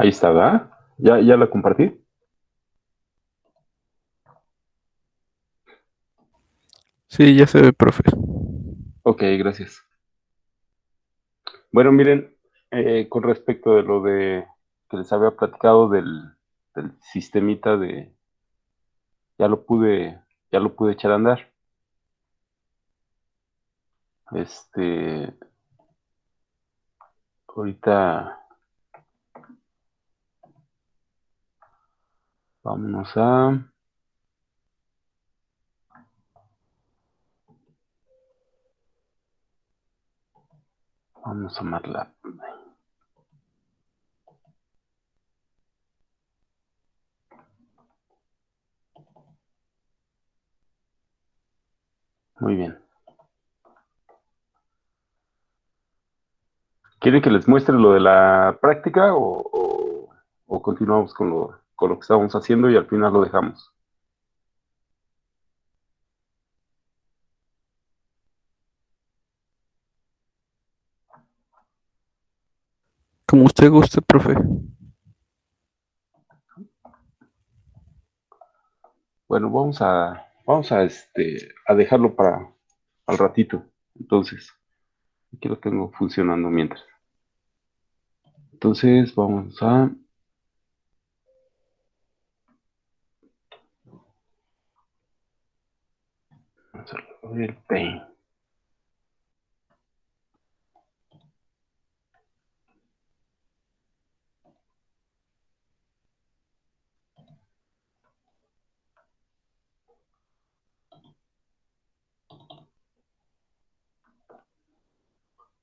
Ahí está, ¿verdad? ¿Ya la compartí? Sí, ya se ve, profe. Ok, gracias. Bueno, miren, con respecto de lo de que les había platicado del sistemita de, ya lo pude, ya lo pude echar a andar. Este, ahorita vámonos vamos a MATLAB. Muy bien. ¿Quieren que les muestre lo de la práctica o continuamos con lo que estábamos haciendo y al final lo dejamos? Como usted guste, profe. Bueno, vamos a dejarlo para al ratito. Entonces, aquí lo tengo funcionando mientras. Entonces, vamos a abrir el Paint.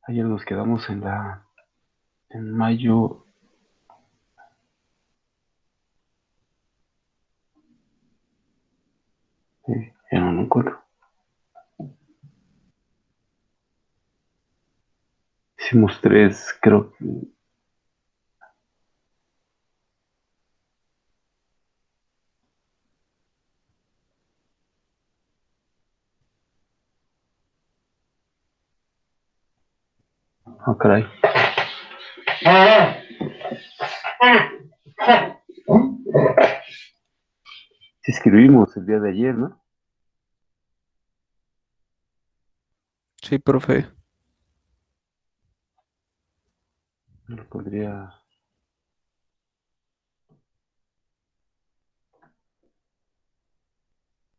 Ayer nos quedamos en mayo. Ya no lo encuentro. Hicimos tres, creo que. Ah, caray. Sí escribimos el día de ayer, ¿no? Sí, profe. No lo podría.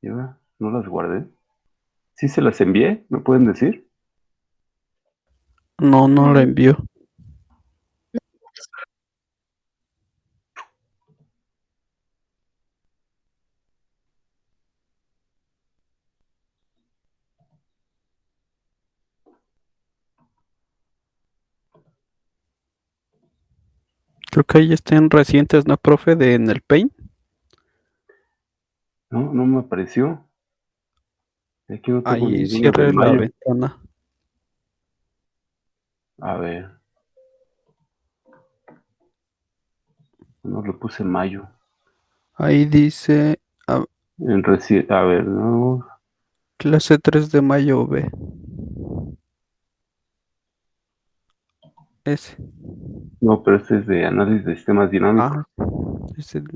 ¿Lleva? No las guardé. ¿Sí se las envié? ¿Me pueden decir? No, no la envió. Creo que ahí están recientes, ¿no, profe? De en el Paint. No, no me apareció. Aquí no tengo Ahí ninguno de cierre la mayo. ventana. A ver, no le puse mayo. Ahí dice A ver, no. clase 3 de mayo B. Ese. No, pero este es de análisis de sistemas dinámicos. Ah, es el...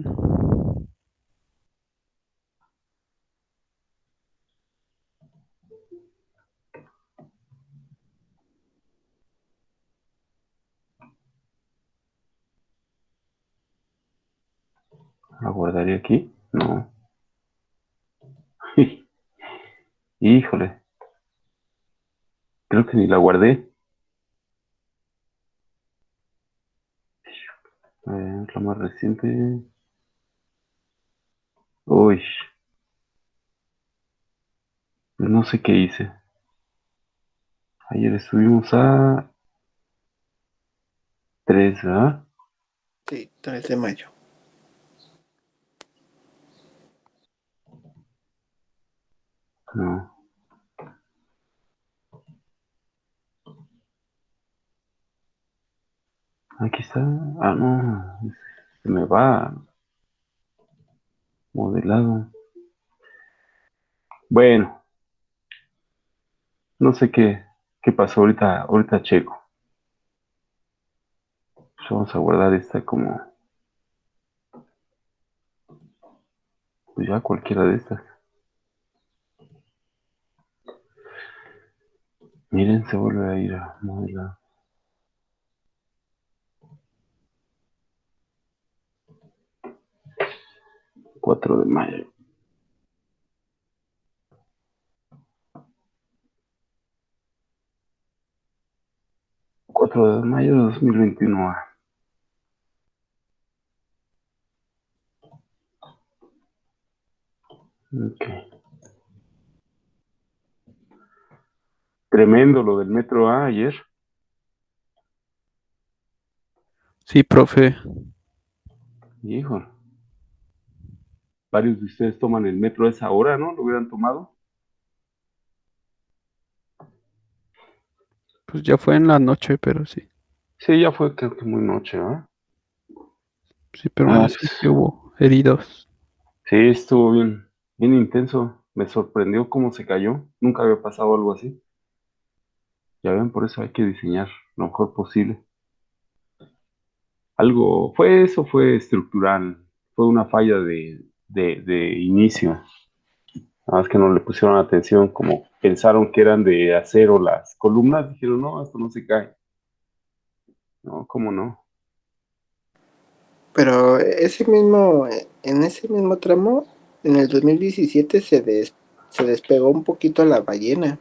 ¿La guardaré aquí? No. Híjole, creo que ni la guardé. A ver, la más reciente. Uy, pues no sé qué hice. Ayer estuvimos a 3, ¿verdad? Sí, 3 de mayo. No, aquí está. Ah, no, se me va modelado. Bueno, no sé qué pasó ahorita checo. Pues vamos a guardar esta como. Pues ya cualquiera de estas. Miren, se vuelve a ir a modelar. 4 de mayo. 4 de mayo de 2021. Ok. Tremendo lo del metro A ayer. Sí, profe. Hijo, varios de ustedes toman el metro a esa hora, ¿no? ¿Lo hubieran tomado? Pues ya fue en la noche, pero sí. Sí, ya fue creo que muy noche, ¿ah? Sí, pero aún Ah, así sí hubo heridos. sí, estuvo bien, bien intenso. Me sorprendió cómo se cayó. Nunca había pasado algo así. Ya ven, por eso hay que diseñar lo mejor posible. Algo, fue eso, fue estructural. Fue una falla de inicio. Nada más que no le pusieron atención, como pensaron que eran de acero las columnas, dijeron, no, esto no se cae. No, ¿cómo no? Pero en ese mismo tramo, en el 2017 se despegó un poquito la ballena.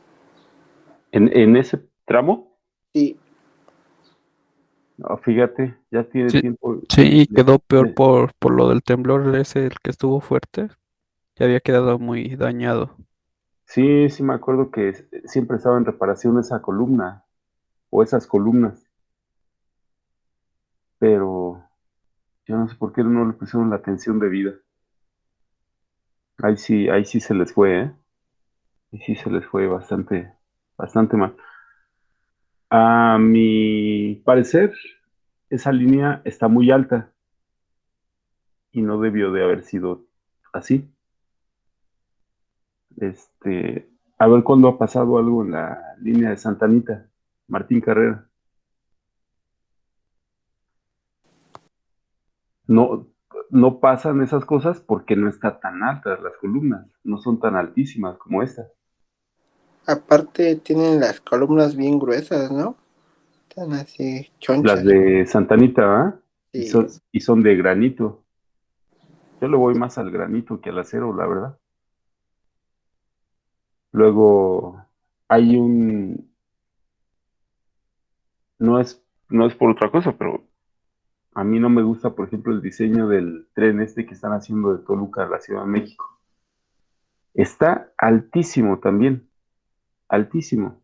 En ese tramo, Sí, no, fíjate, ya tiene Sí, tiempo. sí, de- quedó peor de- por lo del temblor ese, el que estuvo fuerte. Ya había quedado muy dañado. sí, sí me acuerdo que siempre estaba en reparación esa columna o esas columnas, pero yo no sé por qué no le pusieron la atención debida. Ahí sí se les fue, ¿eh? Ahí sí se les fue bastante, bastante mal. A mi parecer, esa línea está muy alta y no debió de haber sido así. A ver cuándo ha pasado algo en la línea de Santa Anita, Martín Carrera. No, no pasan esas cosas porque no está tan altas las columnas, no son tan altísimas como esta. aparte tienen las columnas bien gruesas, ¿no? Están así Las chonchas. de Santa Anita, ¿ah? Sí, Y son de granito. Yo le voy más al granito que al acero, la verdad. Luego hay no es por otra cosa, pero a mí no me gusta, por ejemplo, el diseño del tren este que están haciendo de Toluca a la Ciudad de México. Está altísimo también, altísimo.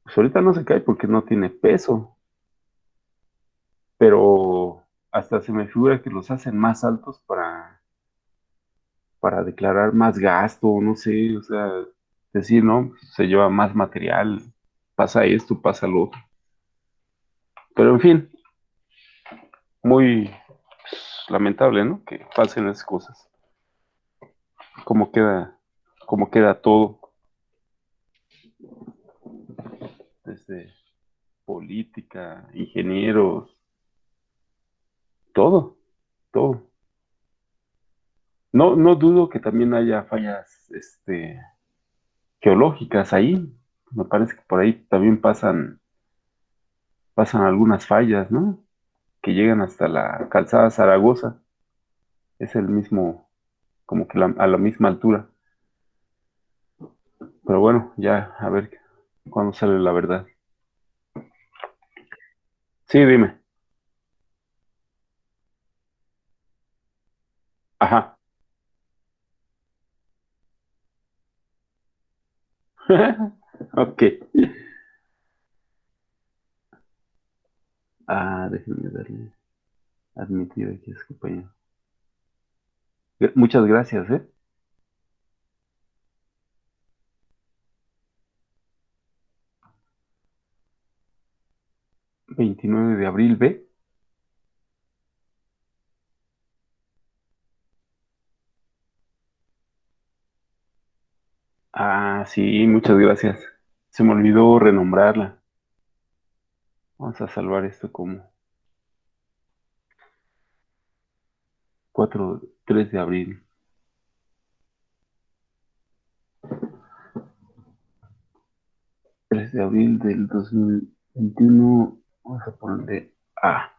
Pues ahorita no se cae porque no tiene peso, pero hasta se me figura que los hacen más altos para declarar más gasto, no sé, o sea, decir, no, se lleva más material, pasa esto, pasa lo otro. Pero en fin, muy lamentable, ¿no? Que pasen esas cosas. Cómo queda, cómo queda todo, desde política, ingenieros, todo, todo. No, no dudo que también haya fallas, geológicas ahí. Me parece que por ahí también pasan algunas fallas, ¿no? Que llegan hasta la calzada Zaragoza. Es el mismo, como que a la misma altura. Pero bueno, ya a ver cuándo sale la verdad. Sí, dime. Ajá. Ok. Ah, déjenme darle admitir aquí a su compañero. Muchas gracias, ¿eh? 29 de abril, ¿ve? Ah, sí, muchas gracias. Se me olvidó renombrarla. Vamos a salvar esto como 4. 3 de abril. 3 de abril del 2021. Vamos a ponerle A.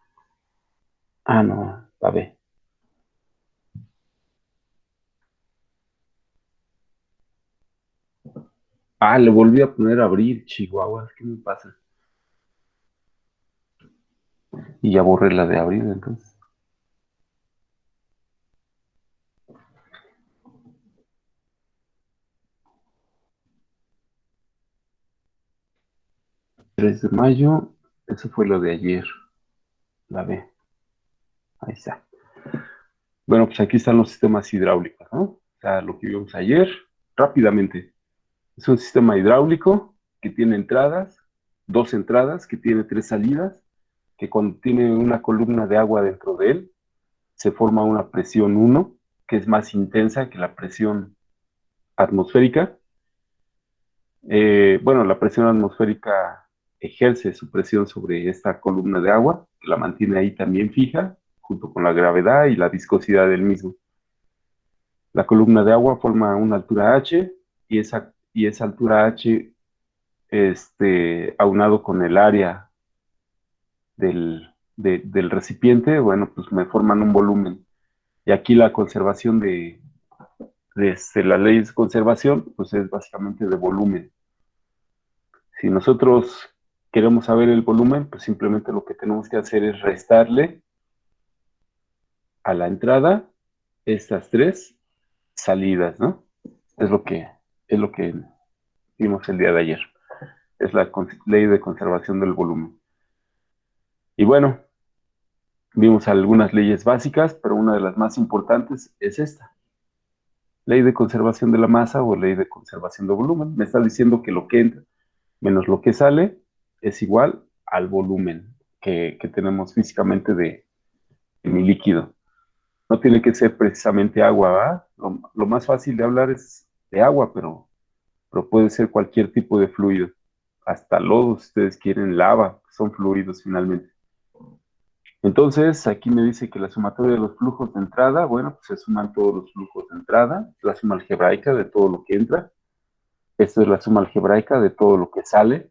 Ah, no, la B. Ah, le volví a poner abril, Chihuahua. ¿Qué me pasa? Y ya borré la de abril, entonces. Tres de mayo. Eso fue lo de ayer. La B. Ahí está. Bueno, pues aquí están los sistemas hidráulicos, ¿no? O sea, lo que vimos ayer, rápidamente. Es un sistema hidráulico que tiene entradas, dos entradas, que tiene tres salidas, que cuando tiene una columna de agua dentro de él, se forma una presión 1, que es más intensa que la presión atmosférica. Bueno, la presión atmosférica ejerce su presión sobre esta columna de agua, que la mantiene ahí también fija, junto con la gravedad y la viscosidad del mismo. La columna de agua forma una altura H y esa altura H, aunado con el área del recipiente, bueno, pues me forman un volumen. Y aquí la conservación de la ley de conservación, pues es básicamente de volumen. Si nosotros queremos saber el volumen, pues simplemente lo que tenemos que hacer es restarle a la entrada estas tres salidas, ¿no? Es lo que vimos el día de ayer. Es la ley de conservación del volumen. Y bueno, vimos algunas leyes básicas, pero una de las más importantes es esta. Ley de conservación de la masa o ley de conservación de volumen. Me está diciendo que lo que entra menos lo que sale es igual al volumen que tenemos físicamente de mi líquido. No tiene que ser precisamente agua, ¿verdad? Lo más fácil de hablar es de agua, pero puede ser cualquier tipo de fluido. Hasta lodo, si ustedes quieren, lava, son fluidos finalmente. Entonces, aquí me dice que la sumatoria de los flujos de entrada, bueno, pues se suman todos los flujos de entrada, la suma algebraica de todo lo que entra. Esta es la suma algebraica de todo lo que sale.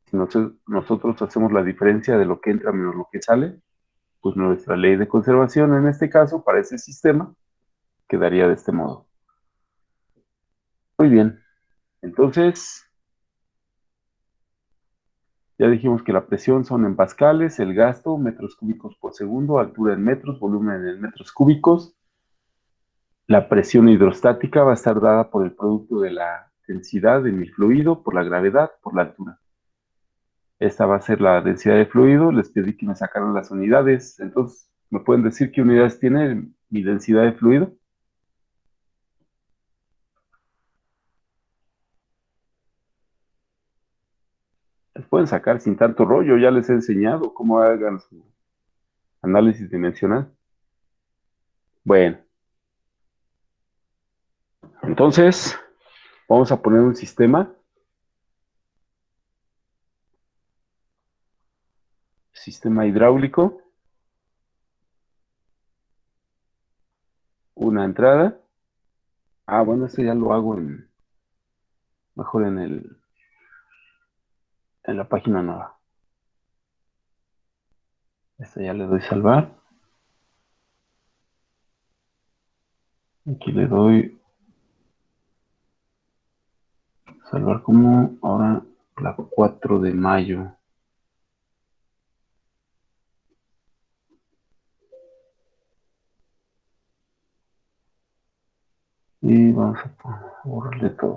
Si nosotros hacemos la diferencia de lo que entra menos lo que sale, pues nuestra ley de conservación, en este caso, para ese sistema, quedaría de este modo. Muy bien. Entonces, ya dijimos que la presión son en pascales, el gasto, metros cúbicos por segundo, altura en metros, volumen en metros cúbicos. La presión hidrostática va a estar dada por el producto de la densidad de mi fluido, por la gravedad, por la altura. Esta va a ser la densidad de fluido. Les pedí que me sacaran las unidades. Entonces, ¿me pueden decir qué unidades tiene mi densidad de fluido? Las pueden sacar sin tanto rollo. Ya les he enseñado cómo hagan su análisis dimensional. Bueno, entonces vamos a poner un sistema hidráulico, una entrada. Ah, bueno, esto ya lo hago mejor en la página nueva. Esta ya le doy salvar. Aquí le doy salvar como ahora la 4 de mayo. Y vamos a borrarle todo.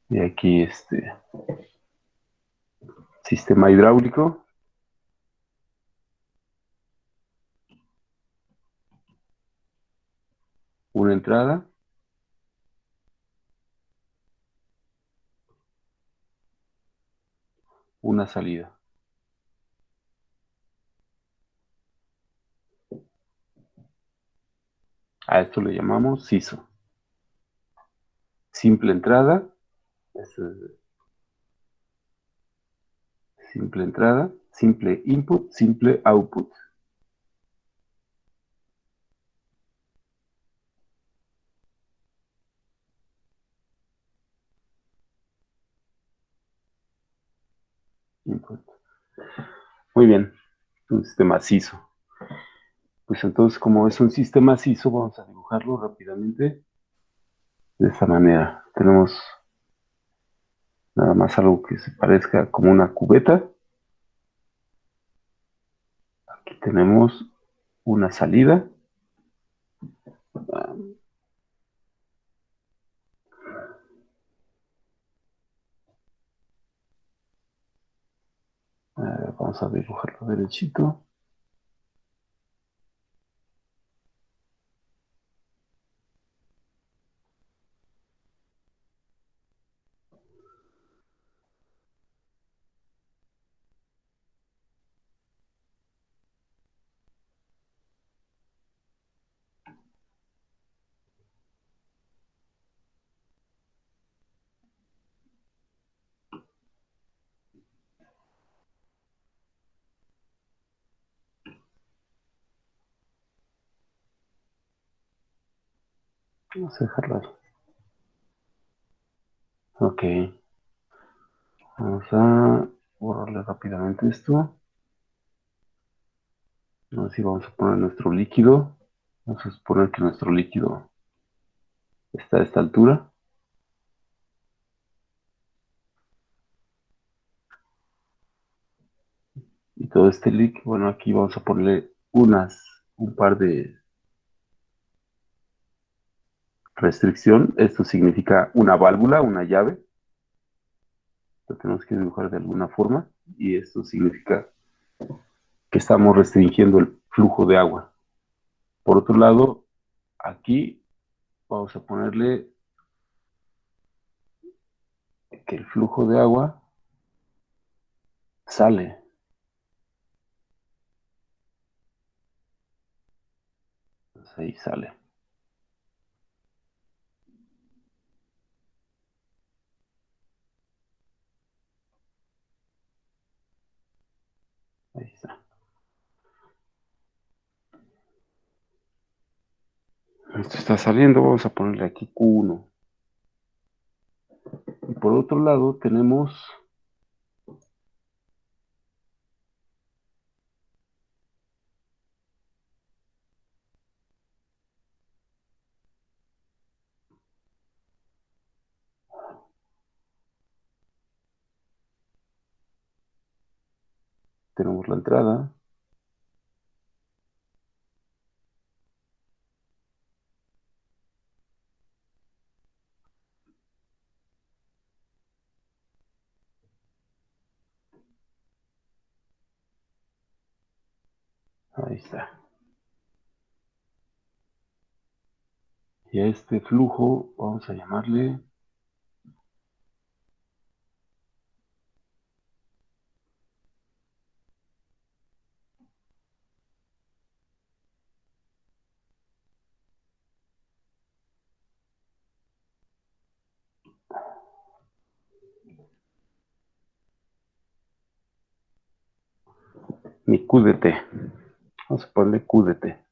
Y aquí sistema hidráulico. Una entrada. Una salida. A esto le llamamos SISO. Simple entrada. Este es Simple entrada, simple input, simple output. Input. Muy bien, un sistema CISO. Pues entonces, como es un sistema CISO, vamos a dibujarlo rápidamente de esta manera. Tenemos nada más algo que se parezca como una cubeta. Aquí tenemos una salida. Vamos a dibujarlo derechito. Vamos a dejarlo ahí. Ok. Vamos a borrarle rápidamente esto. Así vamos a poner nuestro líquido. Vamos a suponer que nuestro líquido está a esta altura. Y todo este líquido, bueno, aquí vamos a ponerle un par de restricción. Esto significa una válvula, una llave. Lo tenemos que dibujar de alguna forma. Y esto significa que estamos restringiendo el flujo de agua. Por otro lado, aquí vamos a ponerle que el flujo de agua sale. Entonces ahí sale. Ahí está. Esto está saliendo, vamos a ponerle aquí Q1. Y por otro lado tenemos la entrada. Ahí está. Y a este flujo vamos a llamarle mi Q de T. Vamos a ponerle Q de T.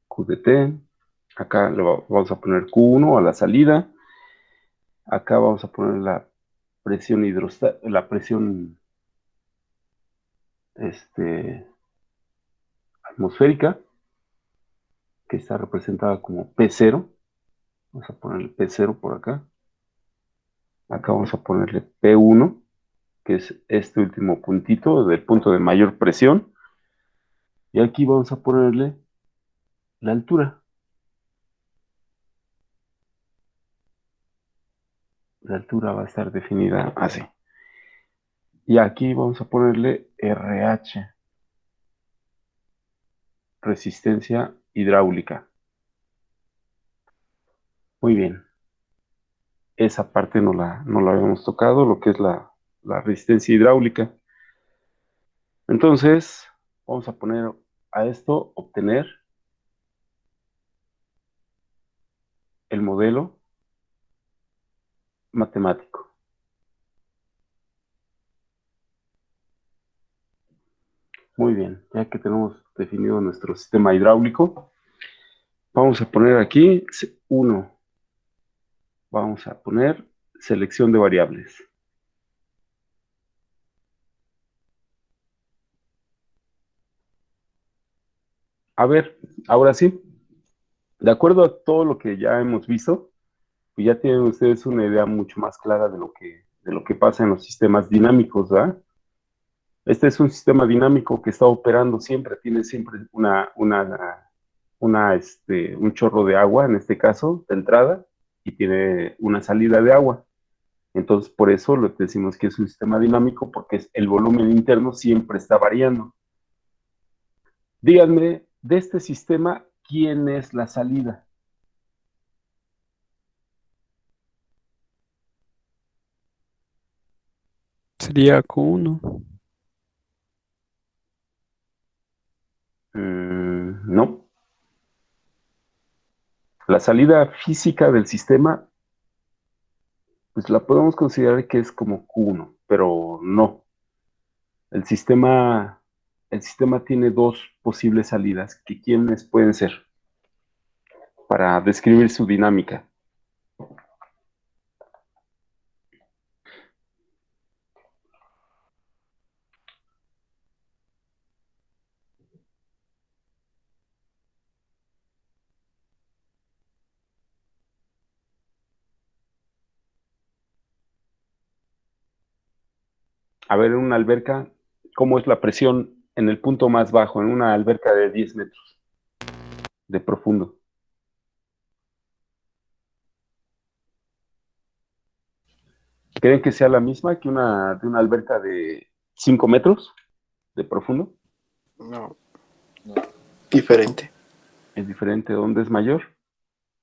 Q de T. Acá vamos a poner Q1 a la salida. Acá vamos a poner la presión la presión atmosférica, que está representada como P0. Vamos a ponerle P0 por acá. Acá vamos a ponerle P1, que es este último puntito del punto de mayor presión. Y aquí vamos a ponerle la altura. La altura va a estar definida así. Y aquí vamos a ponerle RH, resistencia hidráulica. Muy bien. Esa parte no la habíamos tocado, lo que es la resistencia hidráulica. Entonces, vamos a poner a esto, obtener el modelo matemático. Muy bien, ya que tenemos definido nuestro sistema hidráulico, vamos a poner aquí 1. Vamos a poner selección de variables. A ver, ahora sí, de acuerdo a todo lo que ya hemos visto, pues ya tienen ustedes una idea mucho más clara de lo que pasa en los sistemas dinámicos, ¿verdad? Este es un sistema dinámico que está operando siempre, tiene siempre un chorro de agua, en este caso, de entrada, y tiene una salida de agua. Entonces, por eso lo decimos que es un sistema dinámico, porque el volumen interno siempre está variando. Díganme, de este sistema, ¿quién es la salida? Sería Q1. No. La salida física del sistema, pues la podemos considerar que es como Q1, pero no. El sistema, el sistema tiene dos posibles salidas, que quiénes pueden ser, para describir su dinámica. A ver, en una alberca, ¿cómo es la presión en el punto más bajo, en una alberca de 10 metros de profundo? ¿Creen que sea la misma que de una alberca de 5 metros de profundo? No, diferente. Es diferente. ¿Dónde es mayor?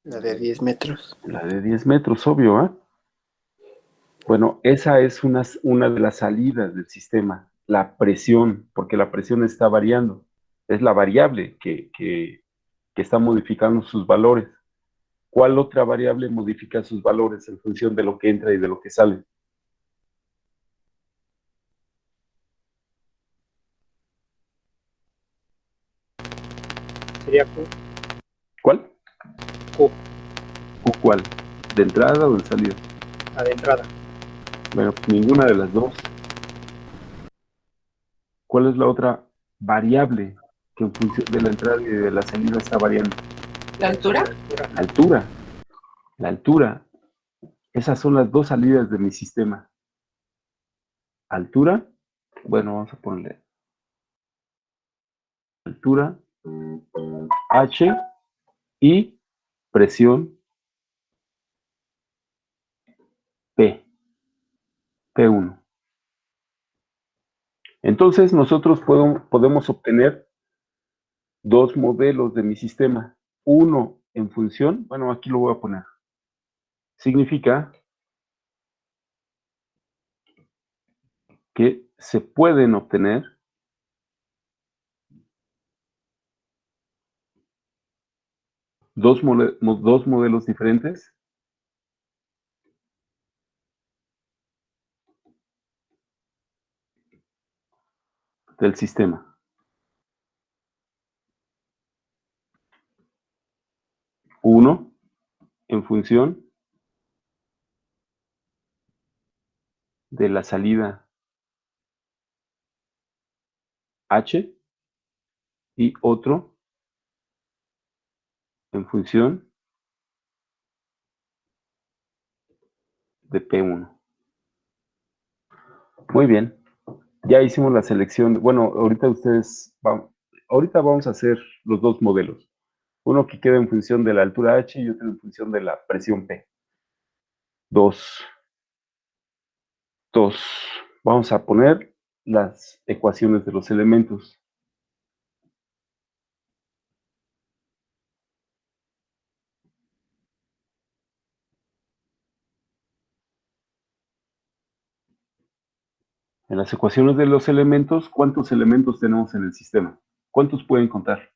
La de 10 metros. La de 10 metros, obvio, ¿eh? Bueno, esa es una de las salidas del sistema, la presión, porque la presión está variando. Es la variable que está modificando sus valores. ¿Cuál otra variable modifica sus valores en función de lo que entra y de lo que sale? Sería Q. ¿Cuál? Q, ¿O cuál? ¿De entrada o de salida? la de entrada. Bueno, pues ninguna de las dos. ¿Cuál es la otra variable que en función de la entrada y de la salida está variando? ¿La altura? La altura. La altura. Esas son las dos salidas de mi sistema. Altura. Bueno, vamos a ponerle altura, H y presión P, P1. Entonces nosotros podemos obtener dos modelos de mi sistema. Uno en función, bueno, aquí lo voy a poner. Significa que se pueden obtener dos modelos diferentes del sistema. Uno en función de la salida H y otro en función de P1. Muy bien, ya hicimos la selección. Bueno, ahorita vamos a hacer los dos modelos. Uno que queda en función de la altura H y otro en función de la presión P. Dos. Vamos a poner las ecuaciones de los elementos. En las ecuaciones de los elementos, ¿cuántos elementos tenemos en el sistema? ¿Cuántos pueden contar?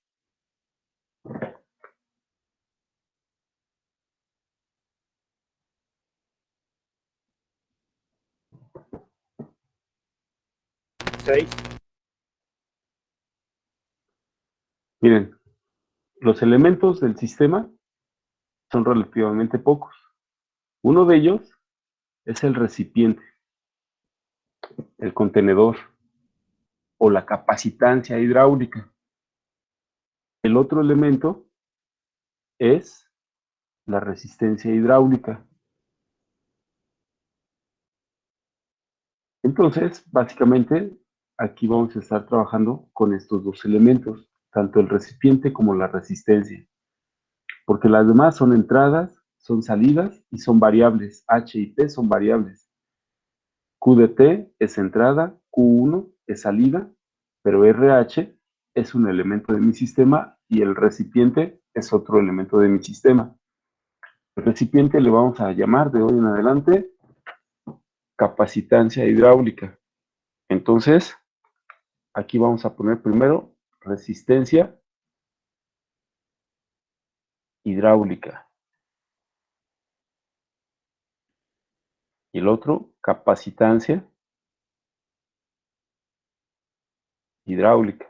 6. Miren, los elementos del sistema son relativamente pocos. Uno de ellos es el recipiente, el contenedor o la capacitancia hidráulica. El otro elemento es la resistencia hidráulica. Entonces, básicamente, aquí vamos a estar trabajando con estos dos elementos, tanto el recipiente como la resistencia, porque las demás son entradas, son salidas y son variables. H y P son variables. Q de T es entrada, Q1 es salida, pero RH es un elemento de mi sistema y el recipiente es otro elemento de mi sistema. El recipiente le vamos a llamar de hoy en adelante capacitancia hidráulica. Entonces, aquí vamos a poner primero resistencia hidráulica. Y el otro, capacitancia hidráulica.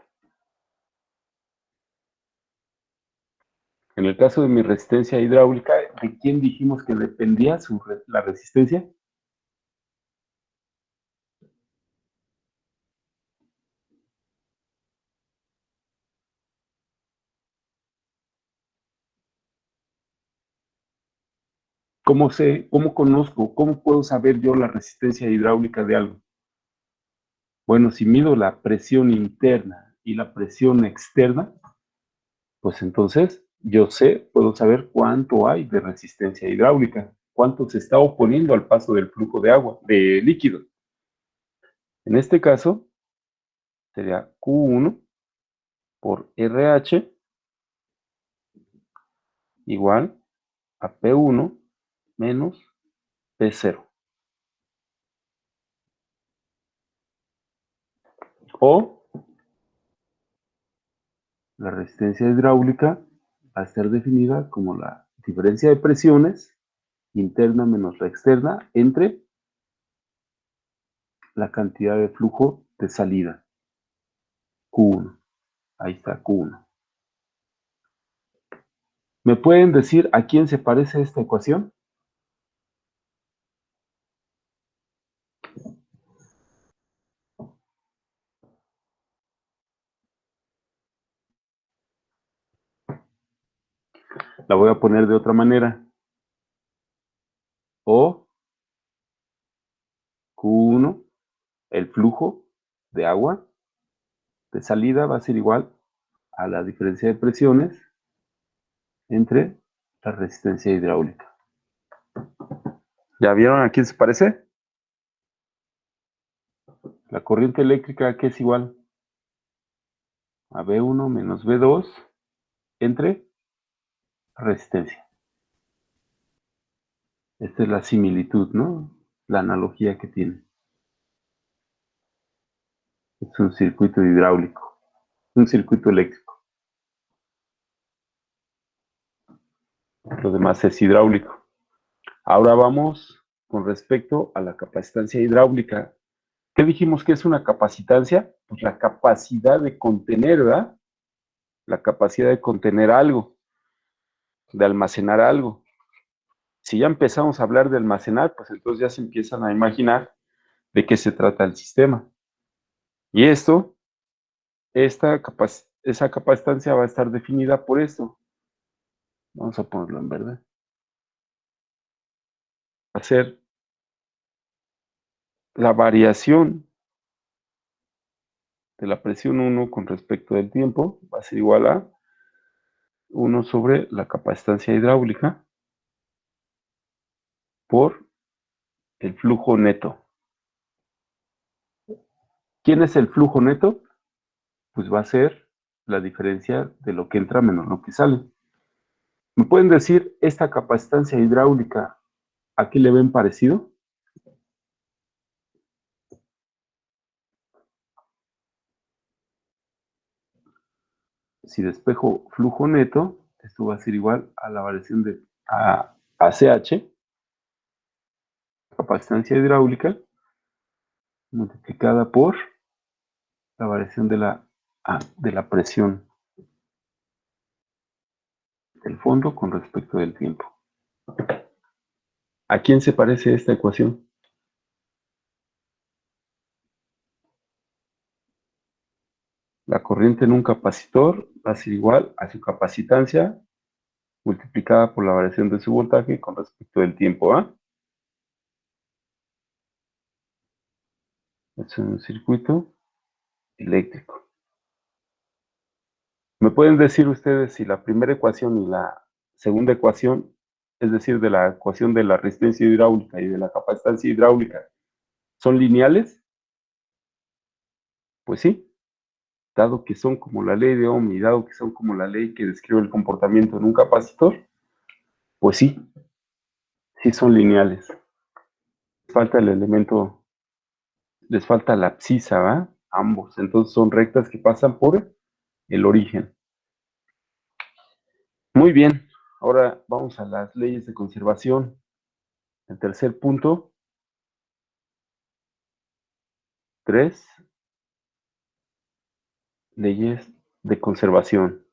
En el caso de mi resistencia hidráulica, ¿de quién dijimos que dependía la resistencia? ¿Cómo sé, cómo conozco, cómo puedo saber yo la resistencia hidráulica de algo? Bueno, si mido la presión interna y la presión externa, pues entonces yo sé, puedo saber cuánto hay de resistencia hidráulica, cuánto se está oponiendo al paso del flujo de agua, de líquido. En este caso, sería Q1 por RH igual a P1 menos P0. O la resistencia hidráulica va a estar definida como la diferencia de presiones interna menos la externa entre la cantidad de flujo de salida, Q1. Ahí está Q1. ¿Me pueden decir a quién se parece esta ecuación? La voy a poner de otra manera. O Q1, el flujo de agua de salida va a ser igual a la diferencia de presiones entre la resistencia hidráulica. ¿Ya vieron a quién se parece? La corriente eléctrica, ¿qué es igual? A V1 menos V2 entre resistencia. Esta es la similitud, ¿no? La analogía que tiene. Es un circuito hidráulico, un circuito eléctrico. Lo demás es hidráulico. Ahora vamos con respecto a la capacitancia hidráulica. ¿Qué dijimos que es una capacitancia? Pues la capacidad de contener, ¿verdad? La capacidad de contener algo, de almacenar algo. Si ya empezamos a hablar de almacenar, pues entonces ya se empiezan a imaginar de qué se trata el sistema. Y esa capacitancia va a estar definida por esto. Vamos a ponerlo en verde. Va a ser la variación de la presión 1 con respecto del tiempo, va a ser igual a 1 sobre la capacitancia hidráulica por el flujo neto. ¿Quién es el flujo neto? Pues va a ser la diferencia de lo que entra menos lo que sale. ¿Me pueden decir esta capacitancia hidráulica a qué le ven parecido? Si despejo flujo neto, esto va a ser igual a la variación de ACH, capacitancia hidráulica, multiplicada por La variación de la presión del fondo con respecto del tiempo. ¿A quién se parece esta ecuación? La corriente en un capacitor va a ser igual a su capacitancia multiplicada por la variación de su voltaje con respecto del tiempo. Es un circuito eléctrico. ¿Me pueden decir ustedes si la primera ecuación y la segunda ecuación, es decir, de la ecuación de la resistencia hidráulica y de la capacitancia hidráulica, son lineales? Pues sí, dado que son como la ley de Ohm y dado que son como la ley que describe el comportamiento en un capacitor, pues sí, sí son lineales. Falta el elemento, les falta la abscisa, ¿va? Ambos, entonces son rectas que pasan por el origen. Muy bien, ahora vamos a las leyes de conservación. El tercer punto, 3, leyes de conservación.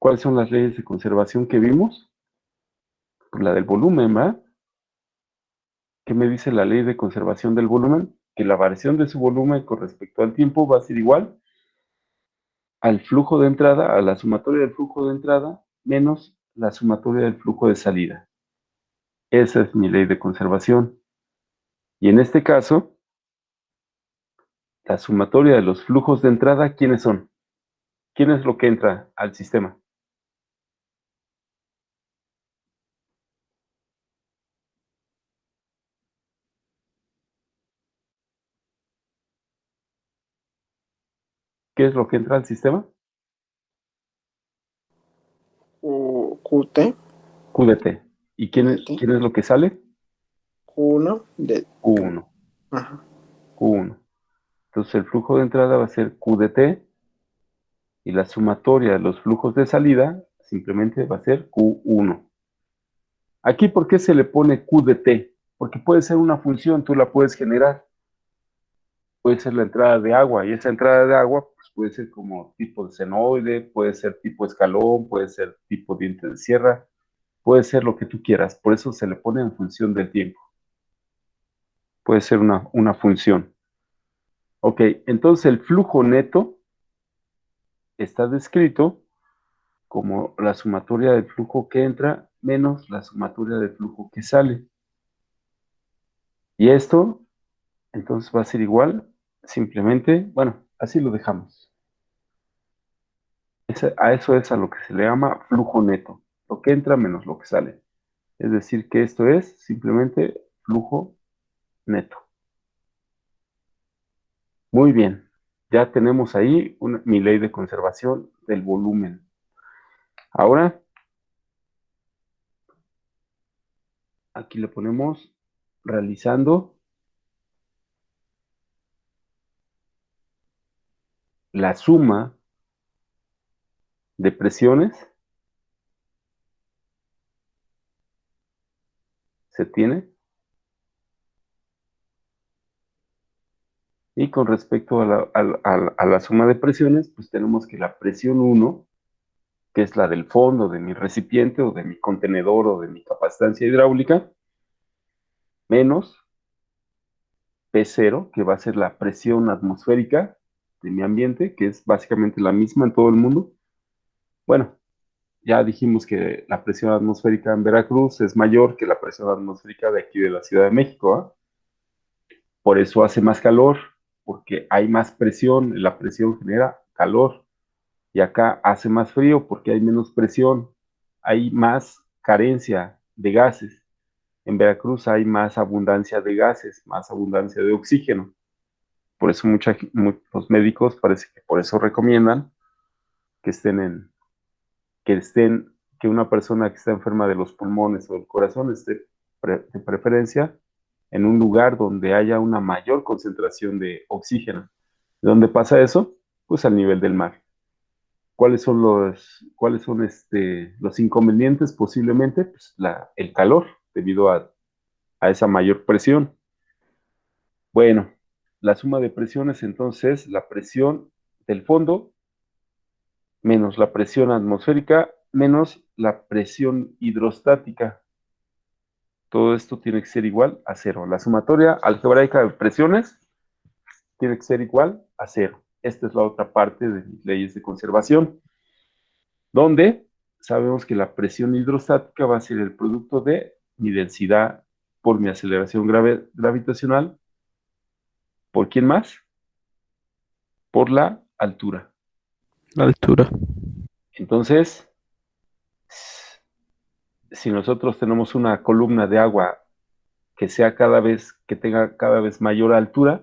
¿Cuáles son las leyes de conservación que vimos? Pues la del volumen, ¿va? ¿Qué me dice la ley de conservación del volumen? Que la variación de su volumen con respecto al tiempo va a ser igual al flujo de entrada, a la sumatoria del flujo de entrada, menos la sumatoria del flujo de salida. Esa es mi ley de conservación. Y en este caso, la sumatoria de los flujos de entrada, ¿quiénes son? ¿Quién es lo que entra al sistema? ¿Qué es lo que entra al sistema? QT, QDT. ¿Y quién QDT, es lo que sale? Q1 de Q1. Ajá. Q1. Entonces el flujo de entrada va a ser QDT y la sumatoria de los flujos de salida simplemente va a ser Q1. Aquí, ¿por qué se le pone QDT? Porque puede ser una función, tú la puedes generar. Puede ser la entrada de agua y esa entrada de agua pues, puede ser como tipo de senoide, puede ser tipo escalón, puede ser tipo diente de sierra, puede ser lo que tú quieras. Por eso se le pone en función del tiempo. Puede ser una función. Ok, entonces el flujo neto está descrito como la sumatoria del flujo que entra menos la sumatoria del flujo que sale. Y esto, entonces, va a ser igual, simplemente, bueno, así lo dejamos. A eso es a lo que se le llama flujo neto, lo que entra menos lo que sale. Es decir, que esto es simplemente flujo neto. Muy bien, ya tenemos ahí mi ley de conservación del volumen. Ahora, aquí le ponemos realizando la suma de presiones se tiene. Y con respecto a la suma de presiones, pues tenemos que la presión 1, que es la del fondo de mi recipiente o de mi contenedor o de mi capacitancia hidráulica, menos P0, que va a ser la presión atmosférica de mi ambiente, que es básicamente la misma en todo el mundo. Bueno, ya dijimos que la presión atmosférica en Veracruz es mayor que la presión atmosférica de aquí de la Ciudad de México, Por eso hace más calor, porque hay más presión, la presión genera calor. Y acá hace más frío porque hay menos presión, hay más carencia de gases. En Veracruz hay más abundancia de gases, más abundancia de oxígeno. Por eso muchos médicos parece que por eso recomiendan que que una persona que está enferma de los pulmones o del corazón esté de preferencia en un lugar donde haya una mayor concentración de oxígeno. ¿Dónde pasa eso? Pues al nivel del mar. ¿Cuáles son los inconvenientes? Posiblemente pues el calor, debido a esa mayor presión. Bueno, la suma de presiones entonces, la presión del fondo menos la presión atmosférica menos la presión hidrostática. Todo esto tiene que ser igual a cero. La sumatoria algebraica de presiones tiene que ser igual a cero. Esta es la otra parte de mis leyes de conservación, donde sabemos que la presión hidrostática va a ser el producto de mi densidad por mi aceleración gravitacional. ¿Por quién más? Por la altura. La altura. Entonces, si nosotros tenemos una columna de agua que tenga cada vez mayor altura,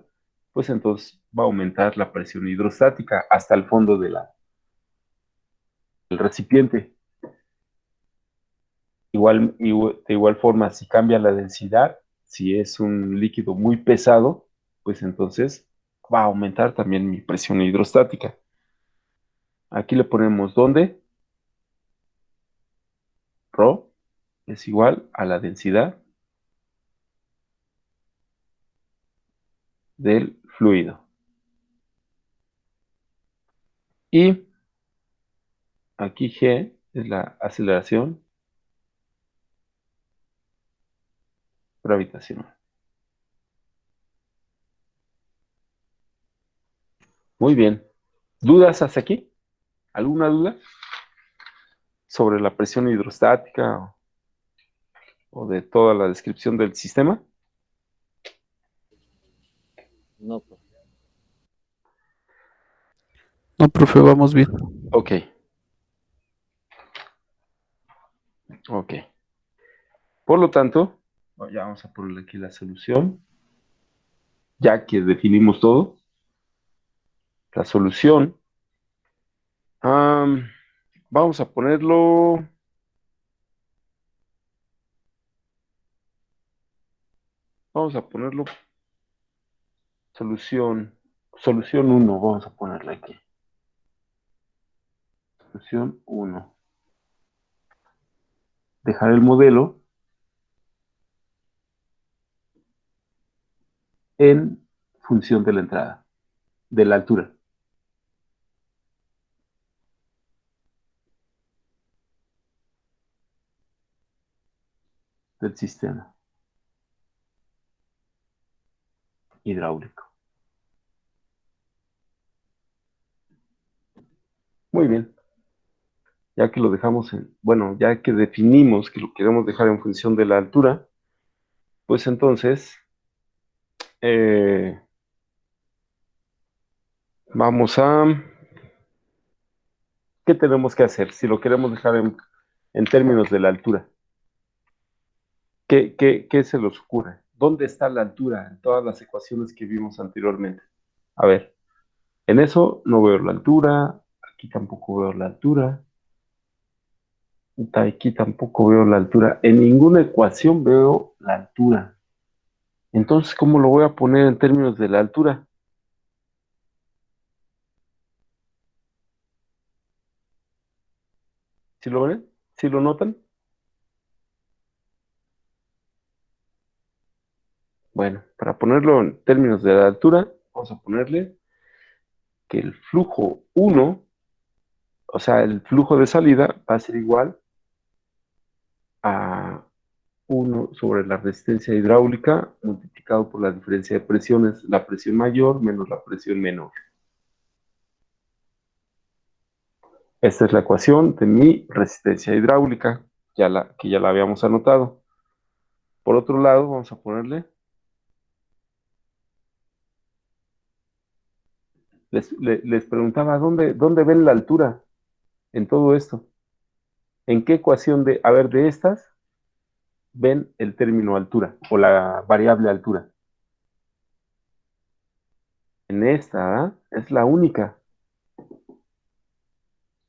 pues entonces va a aumentar la presión hidrostática hasta el fondo del recipiente. De igual forma, si cambia la densidad, si es un líquido muy pesado, pues entonces va a aumentar también mi presión hidrostática. Aquí le ponemos ¿dónde? Rho es igual a la densidad del fluido. Y aquí G es la aceleración gravitacional. Muy bien. ¿Dudas hasta aquí? ¿Alguna duda sobre la presión hidrostática o de toda la descripción del sistema? No, profe. No, profe, vamos bien. Ok. Ok. Por lo tanto, ya vamos a ponerle aquí la solución. Ya que definimos todo, la solución, vamos a ponerlo, solución 1, vamos a ponerla aquí. Solución 1. Dejar el modelo en función de la entrada, de la altura del sistema hidráulico. Muy bien. Ya que lo dejamos ya que definimos que lo queremos dejar en función de la altura, pues entonces vamos a... ¿Qué tenemos que hacer si lo queremos dejar en términos de la altura? ¿Qué se les ocurre? ¿Dónde está la altura en todas las ecuaciones que vimos anteriormente? A ver, en eso no veo la altura, aquí tampoco veo la altura, aquí tampoco veo la altura, en ninguna ecuación veo la altura. Entonces, ¿cómo lo voy a poner en términos de la altura? ¿Sí lo ven? ¿Sí lo notan? Bueno, para ponerlo en términos de la altura, vamos a ponerle que el flujo 1, o sea, el flujo de salida va a ser igual a 1 sobre la resistencia hidráulica multiplicado por la diferencia de presiones, la presión mayor menos la presión menor. Esta es la ecuación de mi resistencia hidráulica, que ya la habíamos anotado. Por otro lado, vamos a ponerle, les preguntaba, ¿dónde ven la altura en todo esto? ¿En qué ecuación de estas, ven el término altura o la variable altura? En esta, es la única.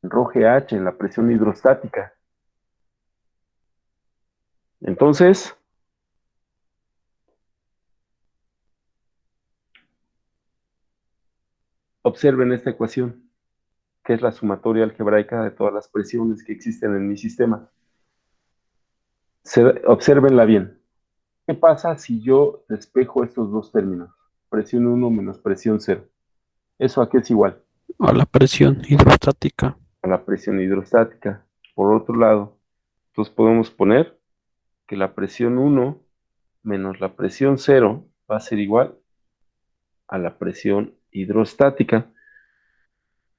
En ρGH, en la presión hidrostática. Entonces, observen esta ecuación, que es la sumatoria algebraica de todas las presiones que existen en mi sistema. Obsérvenla bien. ¿Qué pasa si yo despejo estos dos términos? presión 1 menos presión 0. ¿Eso a qué es igual? A la presión hidrostática. A la presión hidrostática. Por otro lado, entonces podemos poner que la presión 1 menos la presión 0 va a ser igual a la presión hidrostática.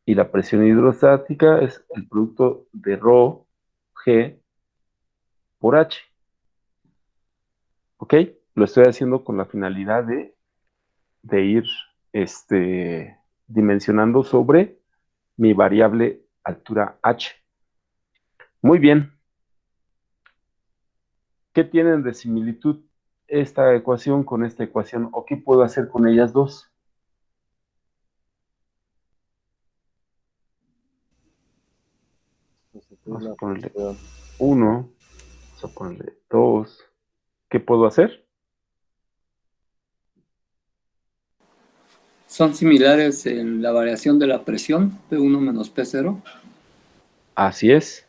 Y la presión hidrostática es el producto de ρ G por H. ¿Ok? Lo estoy haciendo con la finalidad de ir dimensionando sobre mi variable altura H. Muy bien. ¿Qué tienen de similitud esta ecuación con esta ecuación? ¿O qué puedo hacer con ellas dos? Vamos a ponerle 1, vamos a ponerle 2. ¿Qué puedo hacer? Son similares en la variación de la presión, P1 menos P0. Así es.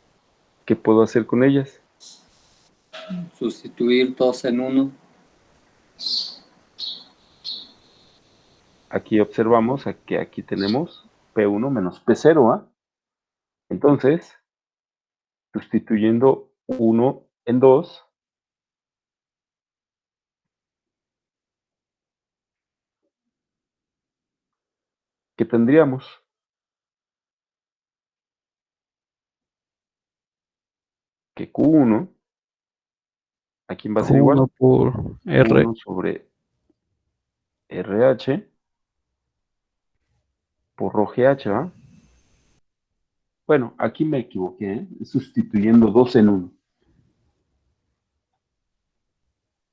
¿Qué puedo hacer con ellas? Sustituir 2 en 1. Aquí observamos que aquí tenemos P1 menos P0, ¿ah? Entonces, sustituyendo 1 en 2, ¿qué tendríamos? Que Q1, ¿a quién va a ser igual? Q1 por R. Q1 sobre RH por ρGH, ¿va? Bueno, aquí me equivoqué, ¿eh? Sustituyendo 2 en 1.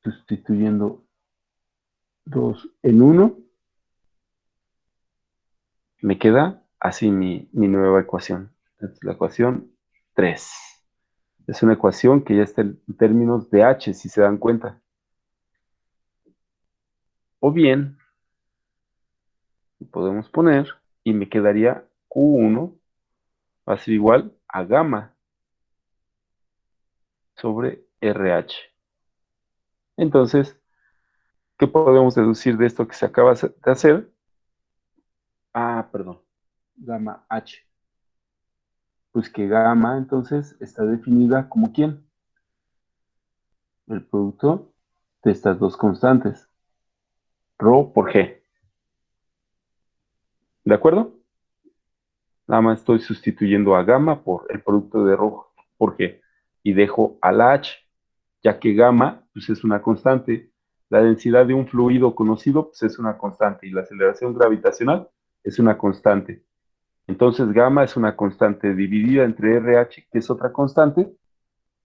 Sustituyendo 2 en 1, me queda así mi nueva ecuación. Es la ecuación 3. Es una ecuación que ya está en términos de H, si se dan cuenta. O bien, podemos poner, y me quedaría Q1 va a ser igual a gamma sobre RH. Entonces, ¿qué podemos deducir de esto que se acaba de hacer? Ah, perdón, gamma H. Pues que gamma entonces está definida como ¿quién? El producto de estas dos constantes, ρ por G. ¿De acuerdo? Nada más estoy sustituyendo a gamma por el producto de ρ por G. Y dejo a la H, ya que gamma pues, es una constante. La densidad de un fluido conocido pues, es una constante y la aceleración gravitacional es una constante. Entonces gamma es una constante dividida entre RH, que es otra constante,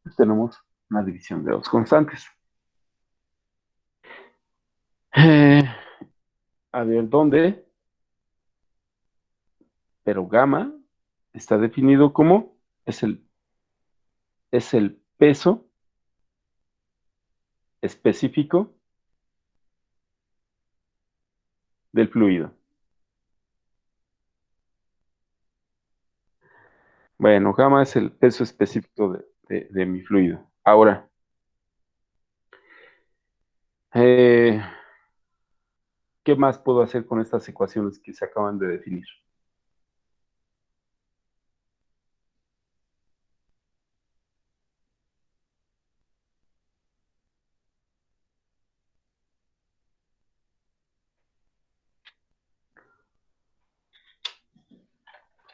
pues tenemos una división de dos constantes. A ver, ¿dónde? Pero gamma está definido como es el peso específico del fluido. Bueno, gamma es el peso específico de mi fluido. Ahora, ¿qué más puedo hacer con estas ecuaciones que se acaban de definir?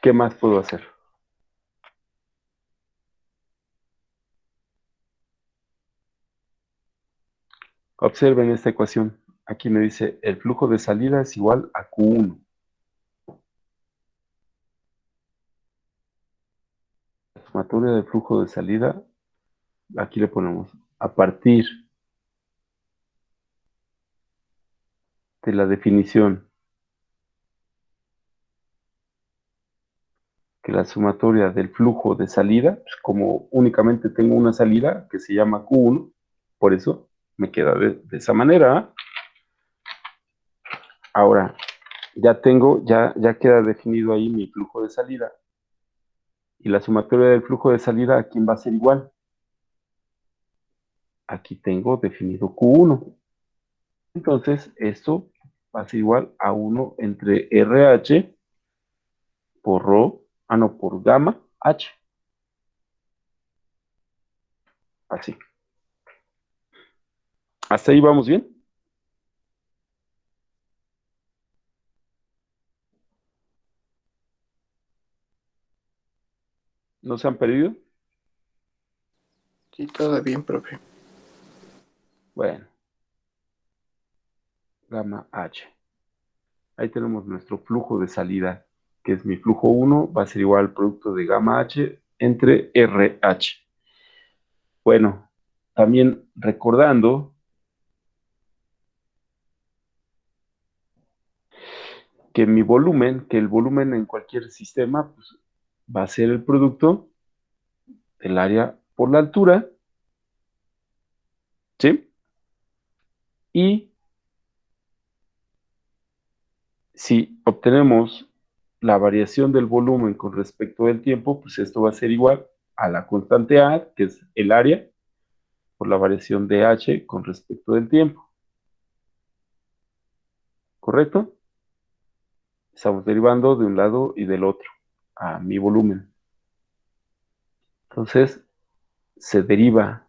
¿Qué más puedo hacer? Observen esta ecuación. Aquí me dice el flujo de salida es igual a Q1. La sumatoria del flujo de salida, aquí le ponemos a partir de la definición que la sumatoria del flujo de salida, pues como únicamente tengo una salida que se llama Q1, por eso me queda de esa manera. Ahora, ya queda definido ahí mi flujo de salida. Y la sumatoria del flujo de salida, ¿a quién va a ser igual? Aquí tengo definido Q1. Entonces, esto va a ser igual a 1 entre RH por rho, no, por gamma H. Así. ¿Hasta ahí vamos bien? ¿No se han perdido? Sí, todo bien, profe. Bueno, gamma H. Ahí tenemos nuestro flujo de salida, que es mi flujo 1, va a ser igual al producto de gamma H entre RH. Bueno, también recordando que mi volumen, que el volumen en cualquier sistema, pues, va a ser el producto del área por la altura, ¿sí? Y si obtenemos la variación del volumen con respecto del tiempo, pues esto va a ser igual a la constante A, que es el área, por la variación de H con respecto del tiempo. ¿Correcto? Estamos derivando de un lado y del otro a mi volumen. Entonces, se derivan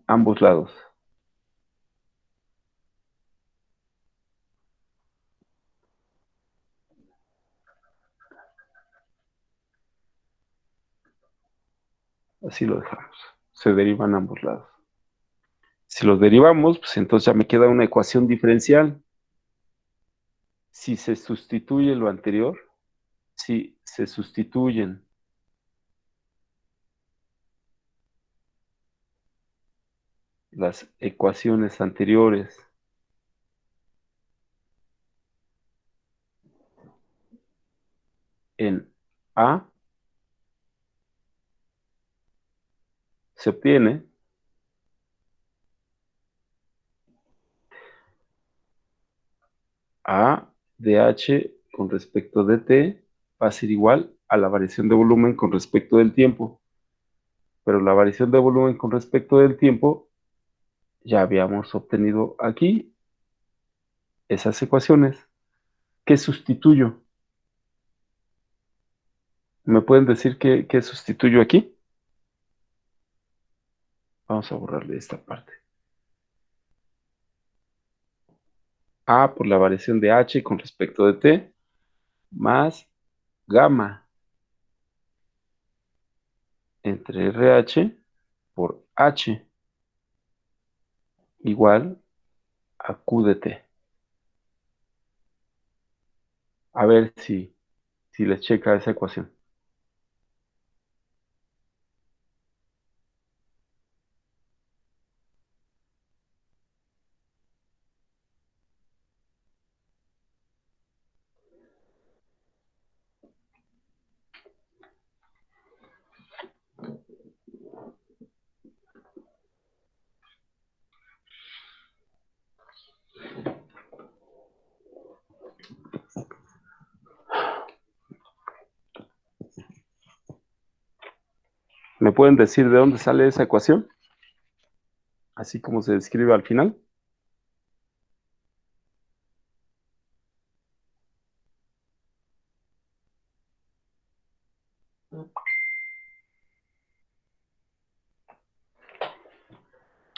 ambos lados. Así lo dejamos. Se derivan ambos lados. Si los derivamos, pues entonces ya me queda una ecuación diferencial. Si se sustituye lo anterior, si se sustituyen las ecuaciones anteriores en A, se obtiene A de H con respecto de T va a ser igual a la variación de volumen con respecto del tiempo. Pero la variación de volumen con respecto del tiempo ya habíamos obtenido aquí esas ecuaciones. ¿Qué sustituyo? ¿Me pueden decir qué sustituyo aquí? Vamos a borrarle esta parte. A por la variación de H con respecto de T, más gamma entre RH por H igual a Q de T. A ver si les checa esa ecuación. ¿Me pueden decir de dónde sale esa ecuación? Así como se describe al final.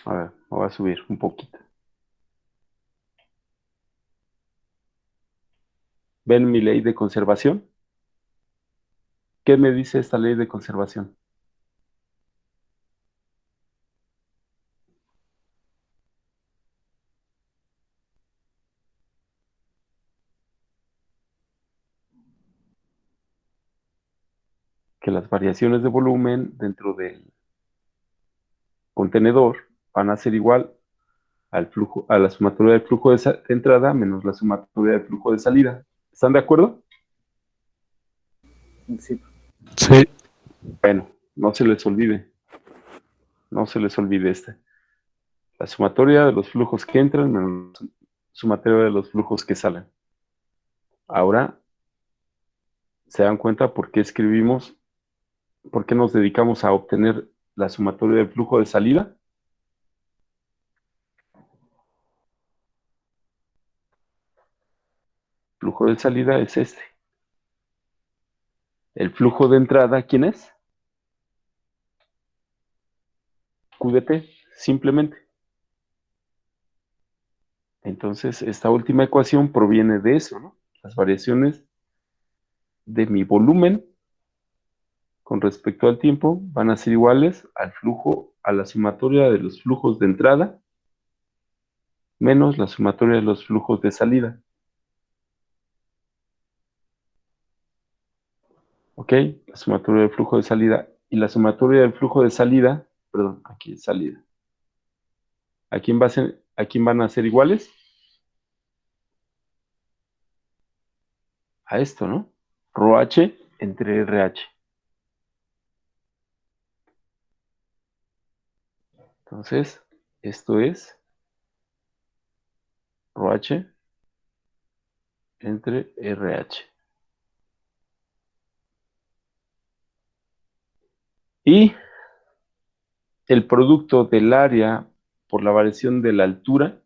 A ver, me voy a subir un poquito. ¿Ven mi ley de conservación? ¿Qué me dice esta ley de conservación? Que las variaciones de volumen dentro del contenedor van a ser igual al flujo, a la sumatoria del flujo de entrada menos la sumatoria del flujo de salida. ¿Están de acuerdo? Sí. Sí. Bueno, no se les olvide. No se les olvide esta. La sumatoria de los flujos que entran menos la sumatoria de los flujos que salen. Ahora, ¿se dan cuenta por qué escribimos, por qué nos dedicamos a obtener la sumatoria del flujo de salida? Flujo de salida es este. El flujo de entrada, ¿quién es? Q de T, simplemente. Entonces, esta última ecuación proviene de eso, ¿no? Las variaciones de mi volumen con respecto al tiempo van a ser iguales al flujo, a la sumatoria de los flujos de entrada menos la sumatoria de los flujos de salida. ¿Ok? La sumatoria del flujo de salida y la sumatoria del flujo de salida, perdón, aquí es salida. ¿A quién van a ser iguales? A esto, ¿no? ρH entre RH. Entonces, esto es ρH entre RH. Y el producto del área por la variación de la altura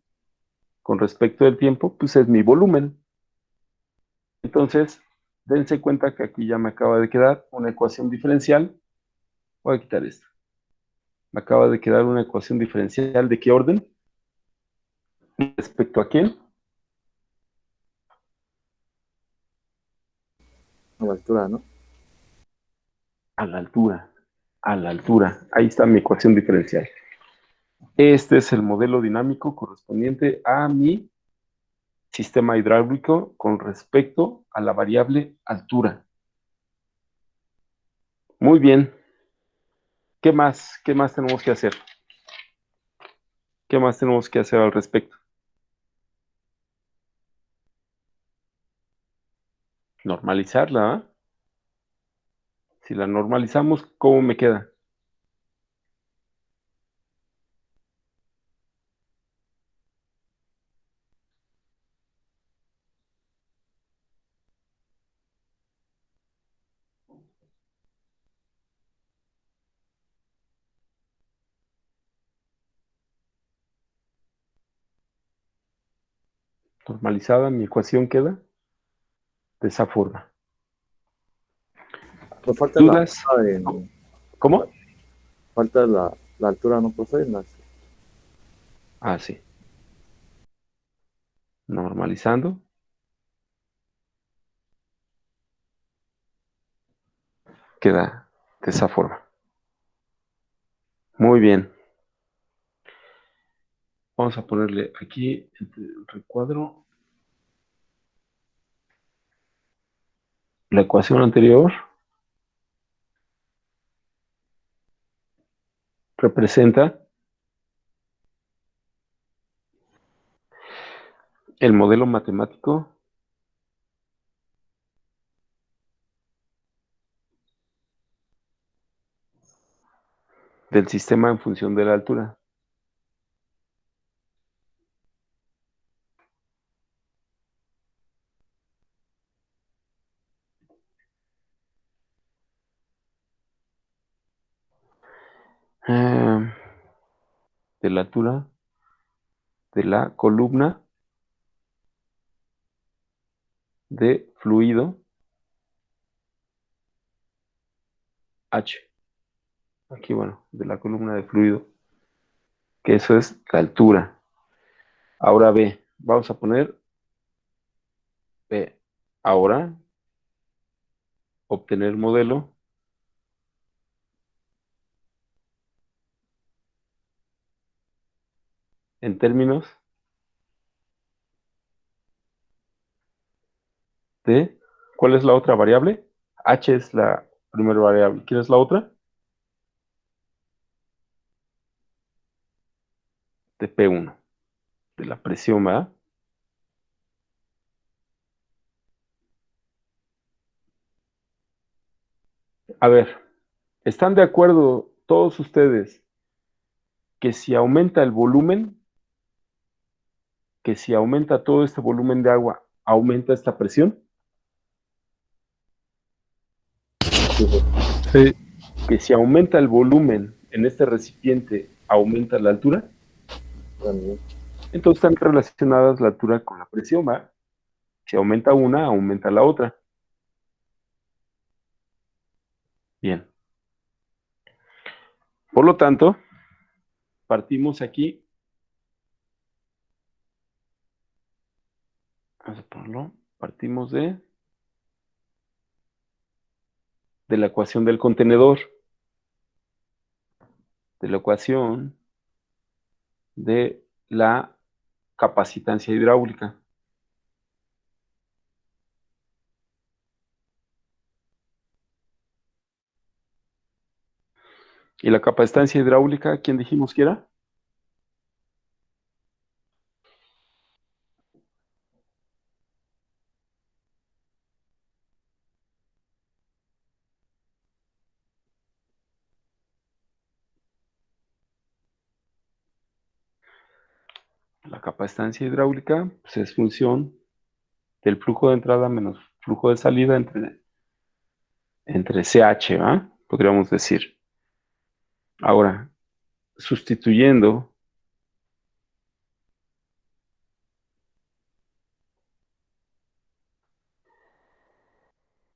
con respecto del tiempo, pues es mi volumen. Entonces, dense cuenta que aquí ya me acaba de quedar una ecuación diferencial. Voy a quitar esto. Me acaba de quedar una ecuación diferencial. ¿De qué orden? ¿Respecto a quién? A la altura, ¿no? A la altura. A la altura. Ahí está mi ecuación diferencial. Este es el modelo dinámico correspondiente a mi sistema hidráulico con respecto a la variable altura. Muy bien. ¿Qué más? ¿Qué más tenemos que hacer? ¿Qué más tenemos que hacer al respecto? Normalizarla, ¿eh? Si la normalizamos, ¿cómo me queda? Normalizada, mi ecuación queda de esa forma. Pues falta ¿Dudas? ¿Cómo? falta la altura, ¿no, profe? Ah, sí. Normalizando. Queda de esa forma. Muy bien. Vamos a ponerle aquí el recuadro. La ecuación anterior representa el modelo matemático del sistema en función de la altura. De la altura de la columna de fluido H. Aquí, bueno, de la columna de fluido, que eso es la altura. Ahora B, vamos a poner B. Ahora, obtener modelo en términos de, ¿cuál es la otra variable? H es la primera variable. ¿Quieres la otra? De P1, de la presión, ¿verdad? A ver, ¿están de acuerdo todos ustedes que si aumenta el volumen, que si aumenta todo este volumen de agua, aumenta esta presión? Sí, Que si aumenta el volumen en este recipiente, aumenta la altura. También. Entonces están relacionadas la altura con la presión, ¿va? Si aumenta una, aumenta la otra. Bien. Por lo tanto, partimos aquí. Vamos a ponerlo. Partimos de la ecuación del contenedor. De la ecuación de la capacitancia hidráulica. ¿Y la capacitancia hidráulica, quién dijimos que era? La capacitancia hidráulica pues, es función del flujo de entrada menos flujo de salida entre CH, ¿va? Podríamos decir. Ahora, sustituyendo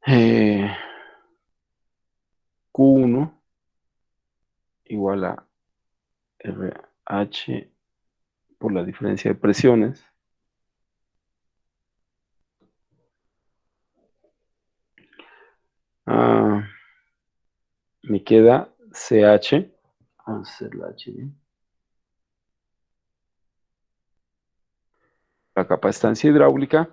eh, Q1 igual a RH por la diferencia de presiones. Me queda CH. Vamos a hacer la H bien. La capacitancia hidráulica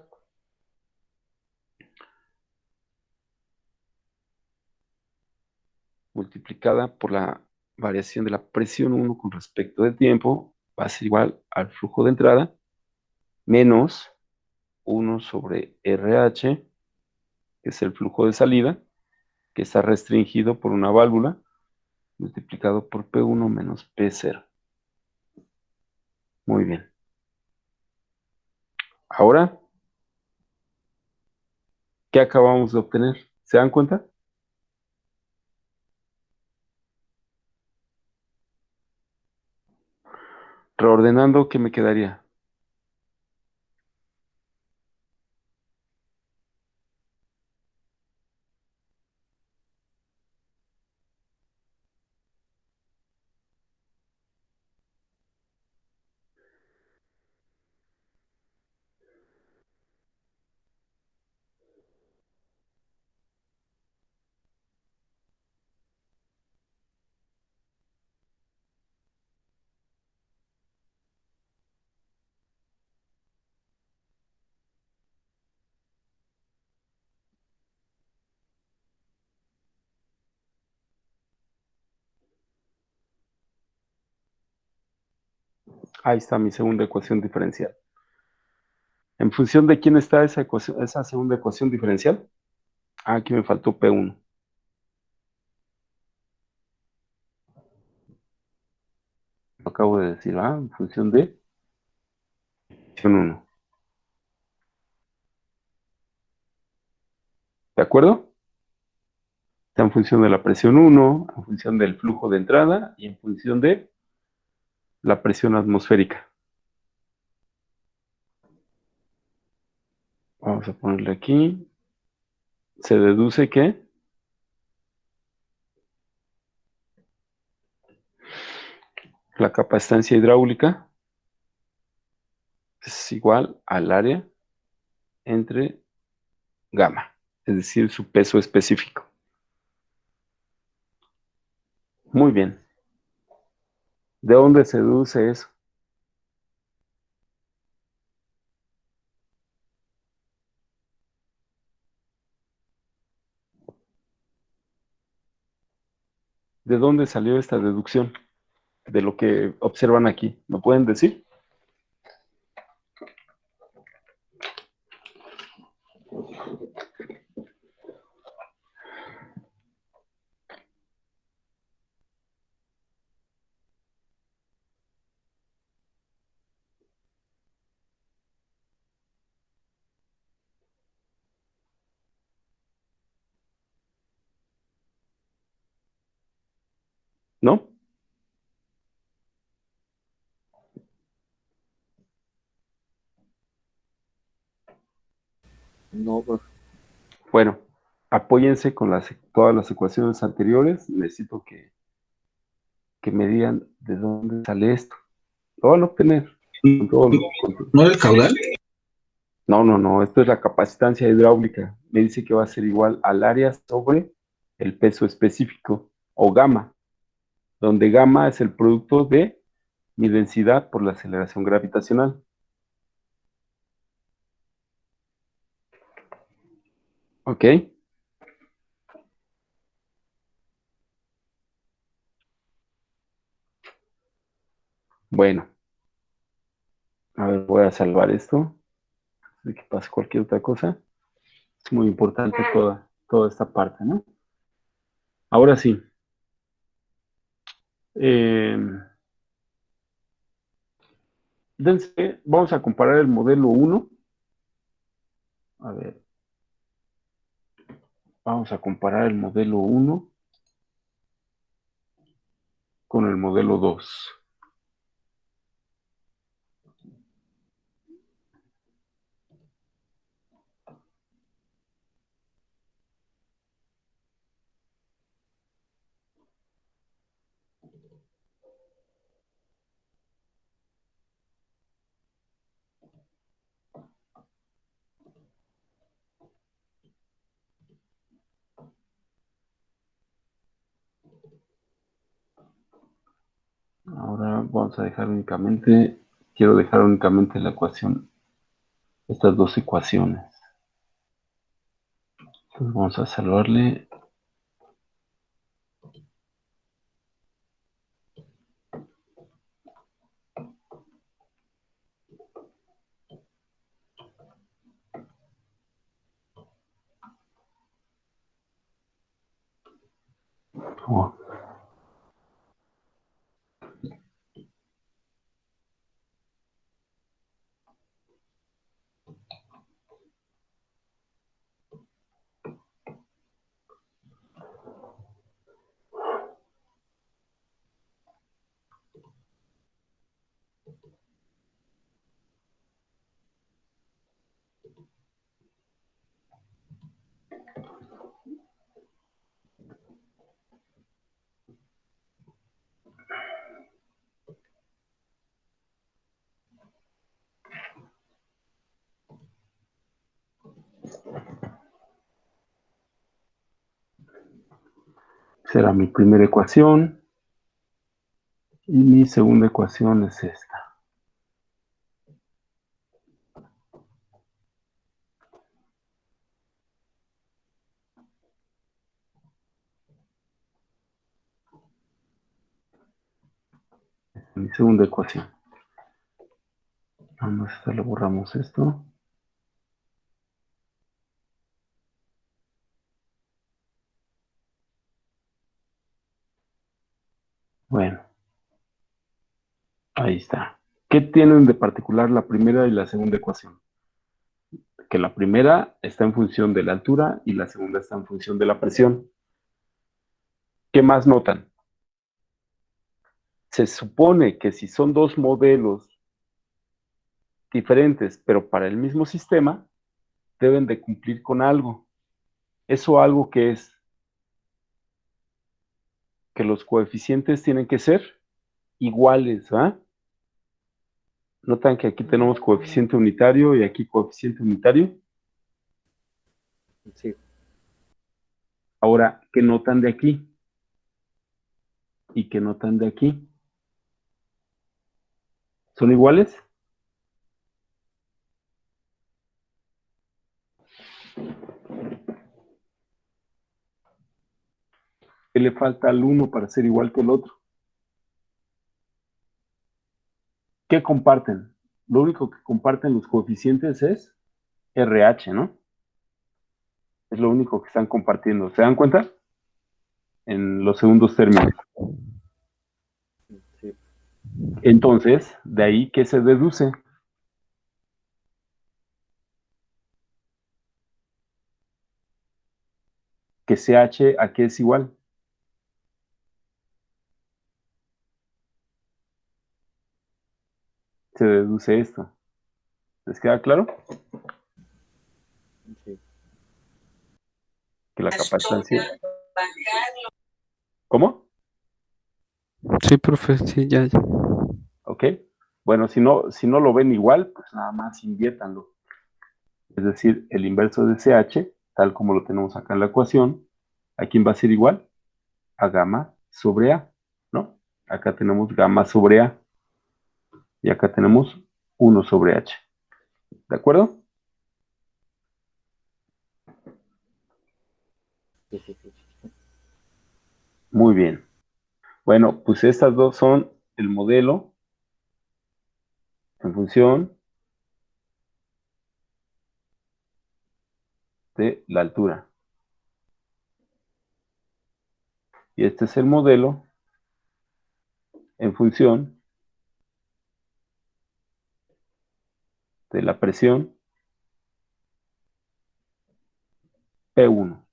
multiplicada por la variación de la presión 1 con respecto del tiempo va a ser igual al flujo de entrada menos 1 sobre RH, que es el flujo de salida, que está restringido por una válvula, multiplicado por P1 menos P0. Muy bien. Ahora, ¿qué acabamos de obtener? ¿Se dan cuenta? Reordenando, ¿qué me quedaría? Ahí está mi segunda ecuación diferencial. ¿En función de quién está esa segunda ecuación diferencial? Aquí me faltó P1. Lo acabo de decir, ¿ah? En función de presión 1. ¿De acuerdo? Está en función de la presión 1, en función del flujo de entrada y en función de la presión atmosférica. Vamos a ponerle aquí. Se deduce que la capacitancia hidráulica es igual al área entre gamma, es decir, su peso específico. Muy bien. ¿De dónde se deduce eso? ¿De dónde salió esta deducción? De lo que observan aquí. ¿Me pueden decir? ¿No? No, profe. Bueno, apóyense con todas las ecuaciones anteriores. Necesito que me digan de dónde sale esto. Lo van a obtener. Con todo, ¿No del caudal? no. Esto es la capacitancia hidráulica. Me dice que va a ser igual al área sobre el peso específico o gamma, donde gamma es el producto de mi densidad por la aceleración gravitacional. ¿Ok? Bueno, a ver, voy a salvar esto. De que pase cualquier otra cosa. Es muy importante toda esta parte, ¿no? Ahora sí. Eh, vamos a comparar el modelo 1. A ver, vamos a comparar el modelo 1 con el modelo 2. Ahora vamos a dejar únicamente, quiero dejar únicamente la ecuación, estas dos ecuaciones. Entonces vamos a salvarle. Oh, será mi primera ecuación. Y mi segunda ecuación es esta. Mi segunda ecuación. Vamos a le borramos esto. Bueno, ahí está. ¿Qué tienen de particular la primera y la segunda ecuación? Que la primera está en función de la altura y la segunda está en función de la presión. ¿Qué más notan? Se supone que si son dos modelos diferentes, pero para el mismo sistema, deben de cumplir con algo. Eso algo que es que los coeficientes tienen que ser iguales, ¿va? Notan que aquí tenemos coeficiente unitario y aquí coeficiente unitario. Sí. Ahora, ¿qué notan de aquí? ¿Y qué notan de aquí? ¿Son iguales? ¿Qué le falta al uno para ser igual que el otro? ¿Qué comparten? Lo único que comparten los coeficientes es RH, ¿no? Es lo único que están compartiendo. ¿Se dan cuenta? En los segundos términos. Sí. Entonces, de ahí, ¿qué se deduce? Que CH a qué es igual. Se deduce esto. ¿Les queda claro? Sí. Que la capacitancia. ¿Cómo? Sí, profe, sí, ya. ¿Ok? Bueno, si no lo ven igual, pues nada más inviértanlo. Es decir, el inverso de CH, tal como lo tenemos acá en la ecuación, ¿a quién va a ser igual? A gamma sobre A, ¿no? Acá tenemos gamma sobre A y acá tenemos 1 sobre H. ¿De acuerdo? Sí, sí, sí. Muy bien. Bueno, pues estas dos son el modelo en función de la altura. Y este es el modelo en función de la presión P1.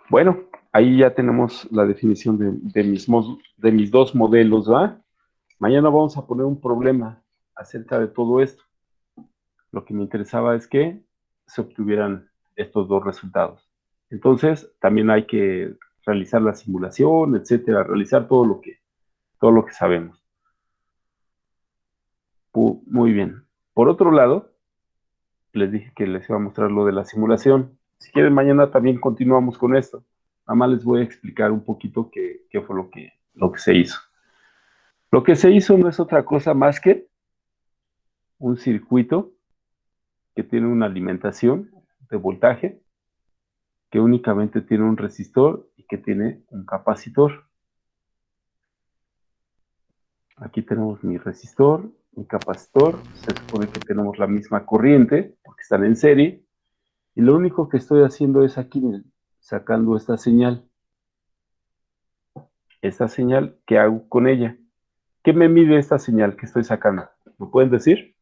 Bueno, ahí ya tenemos la definición de mis dos modelos, ¿va? Mañana vamos a poner un problema acerca de todo esto. Lo que me interesaba es que se obtuvieran estos dos resultados. Entonces, también hay que realizar la simulación, etcétera, realizar todo lo que sabemos. Muy bien. Por otro lado, les dije que les iba a mostrar lo de la simulación. Si quieren, mañana también continuamos con esto. Nada más les voy a explicar un poquito qué fue lo que se hizo. Lo que se hizo no es otra cosa más que un circuito que tiene una alimentación de voltaje, que únicamente tiene un resistor y que tiene un capacitor. Aquí tenemos mi resistor, mi capacitor. Se supone que tenemos la misma corriente porque están en serie. Y lo único que estoy haciendo es aquí sacando esta señal. Esta señal, ¿qué hago con ella? ¿Qué me mide esta señal que estoy sacando? ¿Me pueden decir?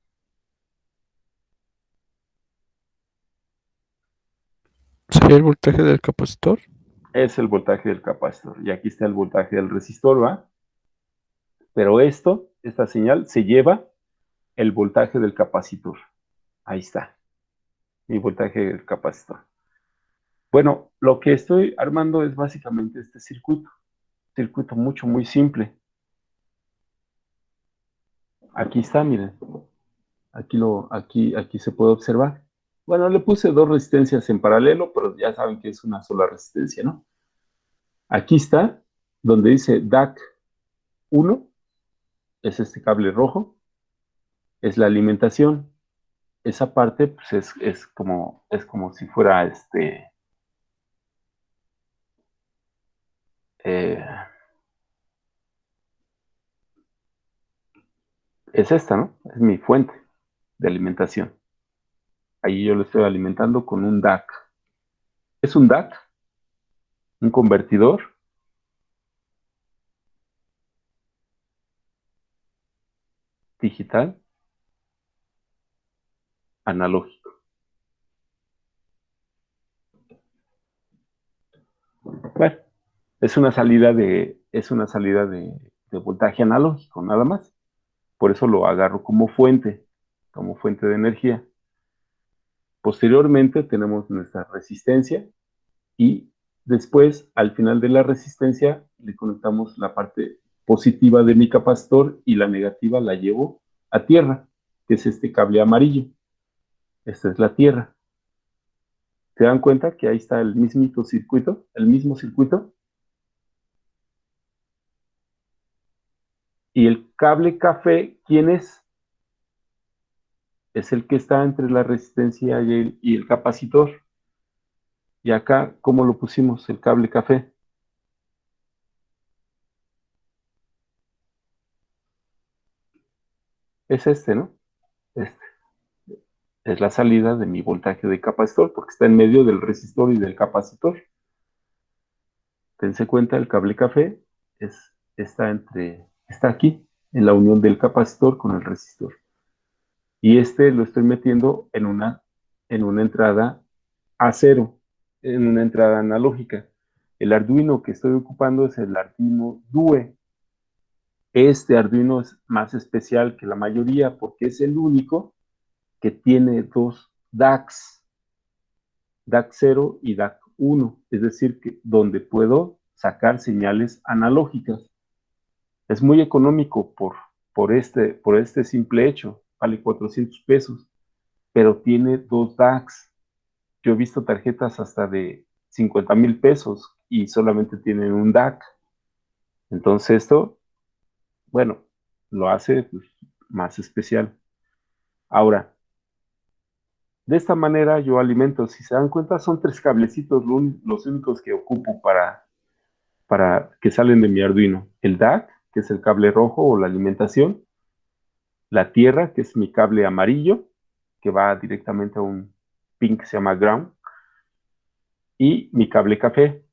¿Sería el voltaje del capacitor? Es el voltaje del capacitor. Y aquí está el voltaje del resistor, ¿va? Pero esta señal, se lleva el voltaje del capacitor. Ahí está, mi voltaje del capacitor. Bueno, lo que estoy armando es básicamente este circuito muy simple. Aquí está, miren, aquí se puede observar. Bueno, le puse dos resistencias en paralelo, pero ya saben que es una sola resistencia, ¿no? Aquí está, donde dice DAC 1, es este cable rojo, es la alimentación. Esa parte pues es como si fuera eh, es esta, ¿no? Es mi fuente de alimentación. Ahí yo lo estoy alimentando con un DAC. Es un DAC, un convertidor digital analógico. Bueno, es una salida de voltaje analógico, nada más. Por eso lo agarro como fuente de energía. Posteriormente tenemos nuestra resistencia y después, al final de la resistencia, le conectamos la parte positiva de mi capacitor y la negativa la llevo a tierra, que es este cable amarillo. Esta es la tierra. ¿Se dan cuenta que ahí está el mismo circuito? Y el cable café, ¿quién es? Es el que está entre la resistencia y el capacitor. Y acá, ¿cómo lo pusimos? El cable café. Es este, ¿no? Este. Es la salida de mi voltaje de capacitor, porque está en medio del resistor y del capacitor. Dense cuenta, el cable café está aquí, en la unión del capacitor con el resistor. Y lo estoy metiendo en una entrada A0, en una entrada analógica. El Arduino que estoy ocupando es el Arduino Due. Este Arduino es más especial que la mayoría porque es el único que tiene dos DACs, DAC 0 y DAC 1, es decir, que donde puedo sacar señales analógicas. Es muy económico por este simple hecho, vale 400 pesos, pero tiene dos DACs. Yo he visto tarjetas hasta de 50,000 pesos y solamente tienen un DAC. Entonces esto, bueno, lo hace pues, más especial. Ahora, de esta manera yo alimento, si se dan cuenta, son 3 cablecitos los únicos que ocupo para que salen de mi Arduino. El DAC, que es el cable rojo o la alimentación. La tierra, que es mi cable amarillo, que va directamente a un pin que se llama ground. Y mi cable café.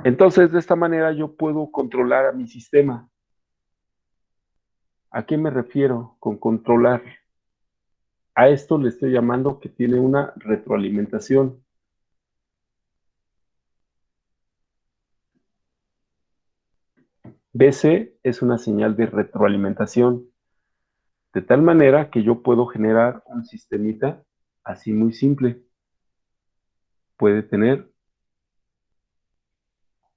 Entonces, de esta manera yo puedo controlar a mi sistema. ¿A qué me refiero con controlar? A esto le estoy llamando que tiene una retroalimentación. BC es una señal de retroalimentación, de tal manera que yo puedo generar un sistemita así muy simple. Puede tener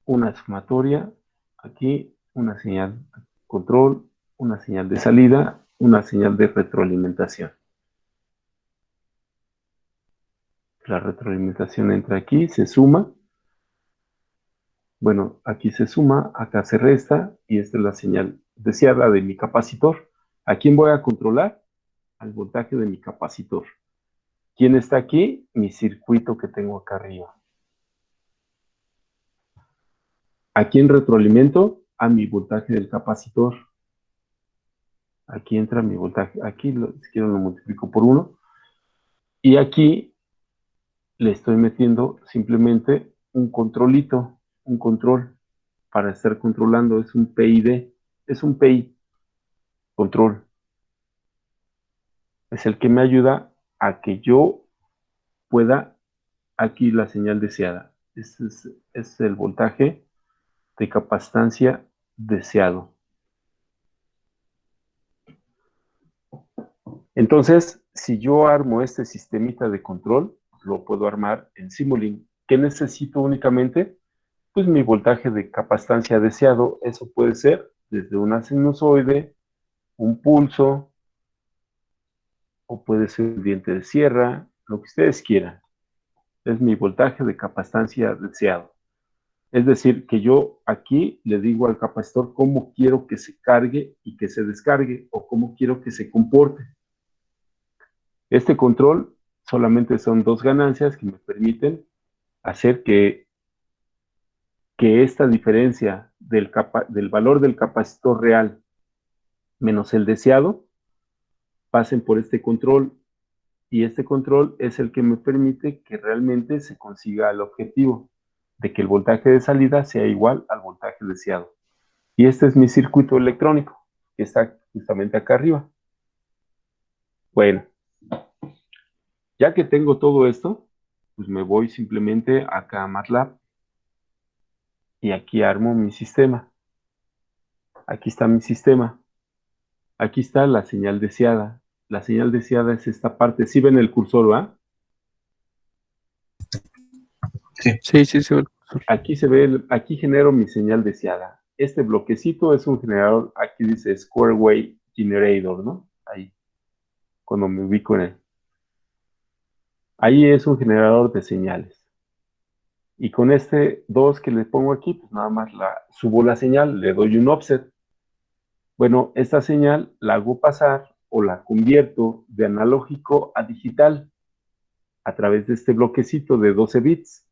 una sumatoria, aquí una señal de control, una señal de salida, una señal de retroalimentación. La retroalimentación entra aquí, se suma. Bueno, aquí se suma, acá se resta, y esta es la señal deseada de mi capacitor. ¿A quién voy a controlar? Al voltaje de mi capacitor. ¿Quién está aquí? Mi circuito que tengo acá arriba. ¿A quién retroalimento? A mi voltaje del capacitor. Aquí entra mi voltaje. Aquí, si quiero, lo multiplico por 1. Y aquí le estoy metiendo simplemente un controlito, un control para estar controlando. Es un PID, es un PI, control. Es el que me ayuda a que yo pueda, aquí la señal deseada. Este es el voltaje de capacitancia deseado. Entonces, si yo armo este sistemita de control, lo puedo armar en Simulink. ¿Qué necesito únicamente? Pues mi voltaje de capacitancia deseado. Eso puede ser desde una sinusoide, un pulso, o puede ser un diente de sierra, lo que ustedes quieran. Es mi voltaje de capacitancia deseado. Es decir, que yo aquí le digo al capacitor cómo quiero que se cargue y que se descargue, o cómo quiero que se comporte. Este control solamente son 2 ganancias que me permiten hacer que esta diferencia del valor del capacitor real menos el deseado pasen por este control, y este control es el que me permite que realmente se consiga el objetivo de que el voltaje de salida sea igual al voltaje deseado. Y este es mi circuito electrónico, que está justamente acá arriba. Bueno, ya que tengo todo esto, pues me voy simplemente acá a MATLAB y aquí armo mi sistema. Aquí está mi sistema. Aquí está la señal deseada. La señal deseada es esta parte. ¿Sí ven el cursor, va? Sí, sí, sí. Aquí se ve, aquí genero mi señal deseada. Este bloquecito es un generador, aquí dice Square Wave Generator, ¿no? Ahí, cuando me ubico en él. Ahí es un generador de señales. Y con este 2 que le pongo aquí, pues nada más subo la señal, le doy un offset. Bueno, esta señal la hago pasar o la convierto de analógico a digital a través de este bloquecito de 12 bits.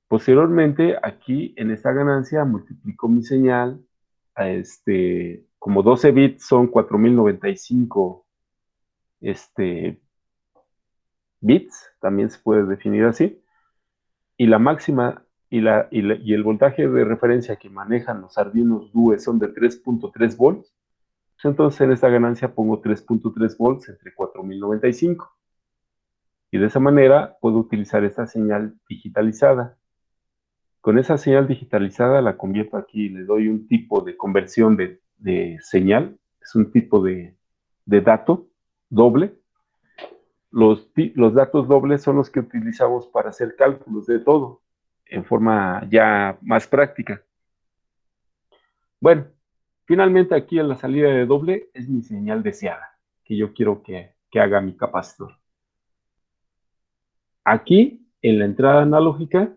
Posteriormente, aquí en esta ganancia multiplico mi señal a como 12 bits son 4095 bits, también se puede definir así, y la máxima y el voltaje de referencia que manejan los Arduinos DUE son de 3.3 volts, pues entonces en esta ganancia pongo 3.3 volts entre 4095. Y de esa manera puedo utilizar esta señal digitalizada. Con esa señal digitalizada la convierto aquí, le doy un tipo de conversión de señal, es un tipo de dato, doble. Los datos dobles son los que utilizamos para hacer cálculos de todo, en forma ya más práctica. Bueno, finalmente aquí en la salida de doble es mi señal deseada, que yo quiero que haga mi capacitor. Aquí, en la entrada analógica,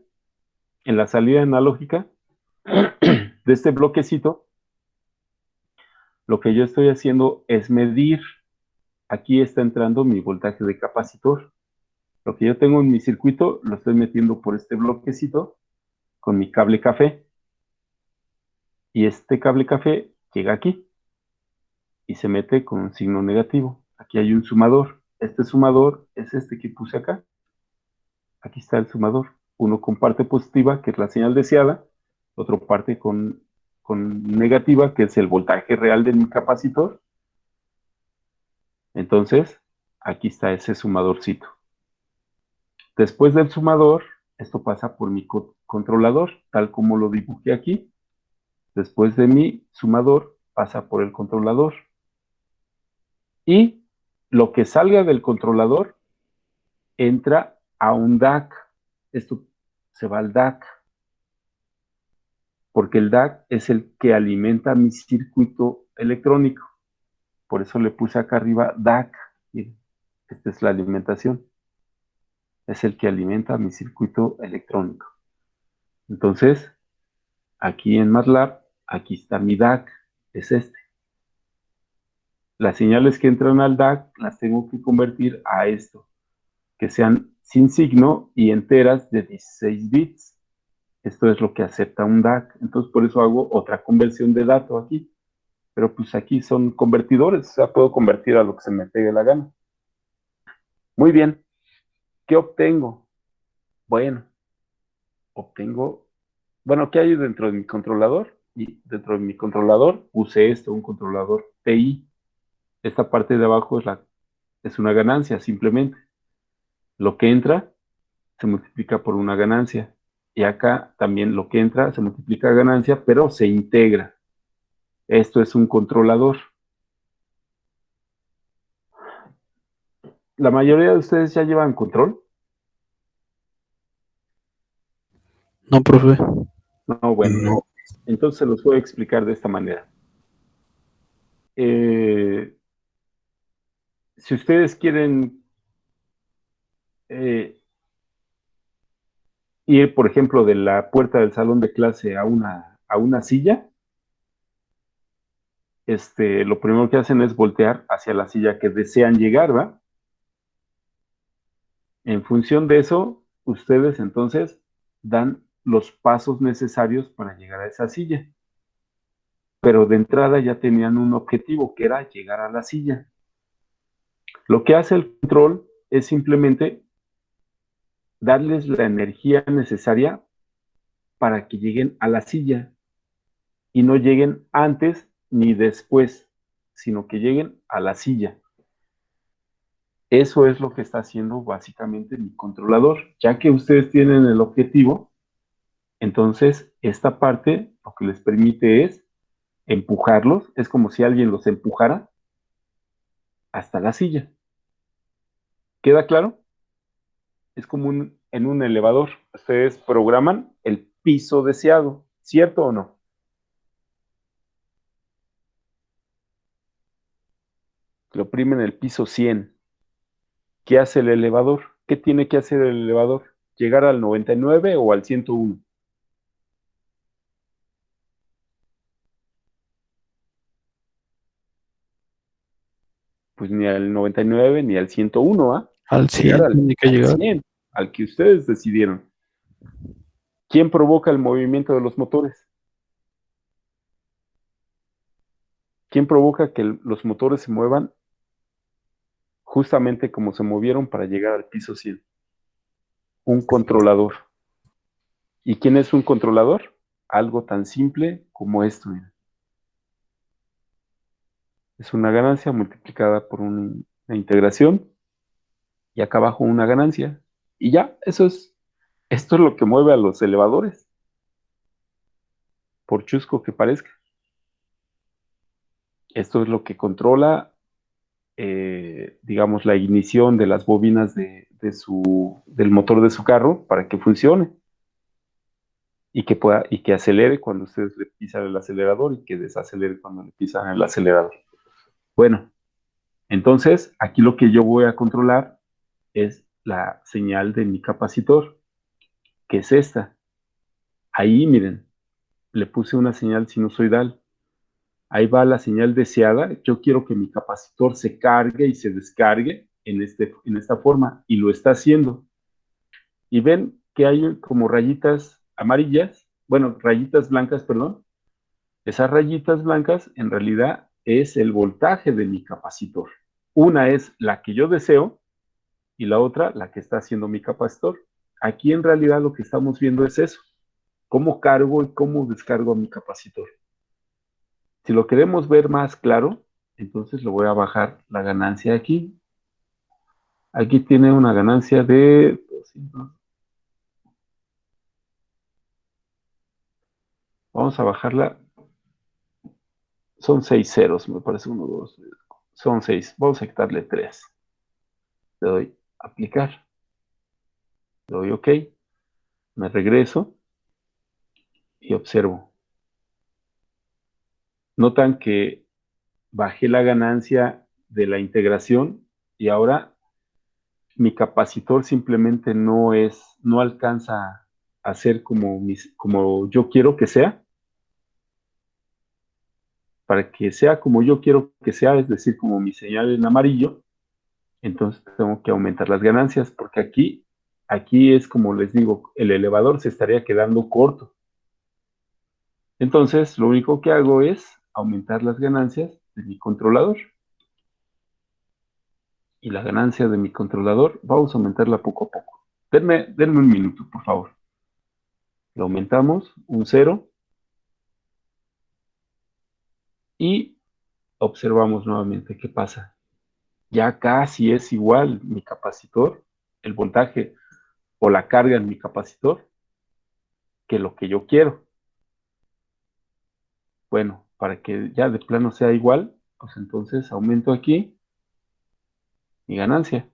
en la salida analógica de este bloquecito, lo que yo estoy haciendo es medir. Aquí está entrando mi voltaje de capacitor. Lo que yo tengo en mi circuito lo estoy metiendo por este bloquecito con mi cable café. Y este cable café llega aquí y se mete con un signo negativo. Aquí hay un sumador. Este sumador es este que puse acá. Aquí está el sumador. Uno con parte positiva, que es la señal deseada. Otro parte con negativa, que es el voltaje real de mi capacitor. Entonces, aquí está ese sumadorcito. Después del sumador, esto pasa por mi controlador, tal como lo dibujé aquí. Después de mi sumador, pasa por el controlador. Y lo que salga del controlador entra a un DAC. Esto se va al DAC. Porque el DAC es el que alimenta mi circuito electrónico. Por eso le puse acá arriba DAC. Miren, esta es la alimentación. Es el que alimenta mi circuito electrónico. Entonces, aquí en MATLAB, aquí está mi DAC. Es este. Las señales que entran al DAC las tengo que convertir a esto, que sean sin signo y enteras de 16 bits. Esto es lo que acepta un DAC. Entonces, por eso hago otra conversión de dato aquí. Pero pues aquí son convertidores, o sea, puedo convertir a lo que se me pegue la gana. Muy bien. ¿Qué obtengo? Bueno, ¿qué hay dentro de mi controlador? Y dentro de mi controlador puse esto, un controlador TI. Esta parte de abajo es una ganancia, simplemente. Lo que entra se multiplica por una ganancia. Y acá también lo que entra se multiplica a ganancia, pero se integra. Esto es un controlador. La mayoría de ustedes ya llevan control. No, profe. No, bueno. No. Entonces se los voy a explicar de esta manera. Si ustedes quieren ir, por ejemplo, de la puerta del salón de clase a una silla, lo primero que hacen es voltear hacia la silla que desean llegar, ¿va? En función de eso, ustedes entonces dan los pasos necesarios para llegar a esa silla. Pero de entrada ya tenían un objetivo, que era llegar a la silla. Lo que hace el control es simplemente darles la energía necesaria para que lleguen a la silla y no lleguen antes ni después, sino que lleguen a la silla. Eso es lo que está haciendo básicamente mi controlador. Ya que ustedes tienen el objetivo, entonces esta parte lo que les permite es empujarlos. Es como si alguien los empujara hasta la silla. ¿Queda claro? Es como en un elevador. Ustedes programan el piso deseado, ¿cierto o no? Lo oprimen el piso 100. ¿Qué hace el elevador? ¿Qué tiene que hacer el elevador? ¿Llegar al 99 o al 101? Pues ni al 99 ni al 101, ¿ah? Al 100 tiene que llegar. 100, al que ustedes decidieron. ¿Quién provoca el movimiento de los motores? ¿Quién provoca que los motores se muevan justamente como se movieron para llegar al piso 100? Un controlador. ¿Y quién es un controlador? Algo tan simple como esto. Mira. Es una ganancia multiplicada por una integración y acá abajo una ganancia. Y ya, esto es lo que mueve a los elevadores. Por chusco que parezca. Esto es lo que controla digamos, la ignición de las bobinas del motor de su carro para que funcione y que acelere cuando ustedes le pisan el acelerador y que desacelere cuando le pisan el acelerador. Bueno, entonces aquí lo que yo voy a controlar es la señal de mi capacitor, que es esta. Ahí, miren, le puse una señal sinusoidal. Ahí va la señal deseada. Yo quiero que mi capacitor se cargue y se descargue en esta forma, y lo está haciendo. Y ven que hay como rayitas amarillas, bueno, rayitas blancas, perdón. Esas rayitas blancas en realidad es el voltaje de mi capacitor. Una es la que yo deseo y la otra la que está haciendo mi capacitor. Aquí en realidad lo que estamos viendo es eso, cómo cargo y cómo descargo a mi capacitor. Si lo queremos ver más claro, entonces le voy a bajar la ganancia aquí. Aquí tiene una ganancia de 200. Vamos a bajarla. Son 6 ceros, me parece. 1, 2, son 6. Vamos a quitarle 3. Le doy aplicar. Le doy OK. Me regreso y observo. Notan que bajé la ganancia de la integración y ahora mi capacitor simplemente no alcanza a ser como yo quiero que sea. Para que sea como yo quiero que sea, es decir, como mi señal en amarillo, entonces tengo que aumentar las ganancias, porque aquí es como les digo, el elevador se estaría quedando corto. Entonces, lo único que hago es aumentar las ganancias de mi controlador. Y la ganancia de mi controlador, vamos a aumentarla poco a poco. Denme un minuto, por favor. Lo aumentamos, un 0. Y observamos nuevamente qué pasa. Ya casi es igual mi capacitor, el voltaje o la carga en mi capacitor, que lo que yo quiero. Bueno, para que ya de plano sea igual, pues entonces aumento aquí mi ganancia.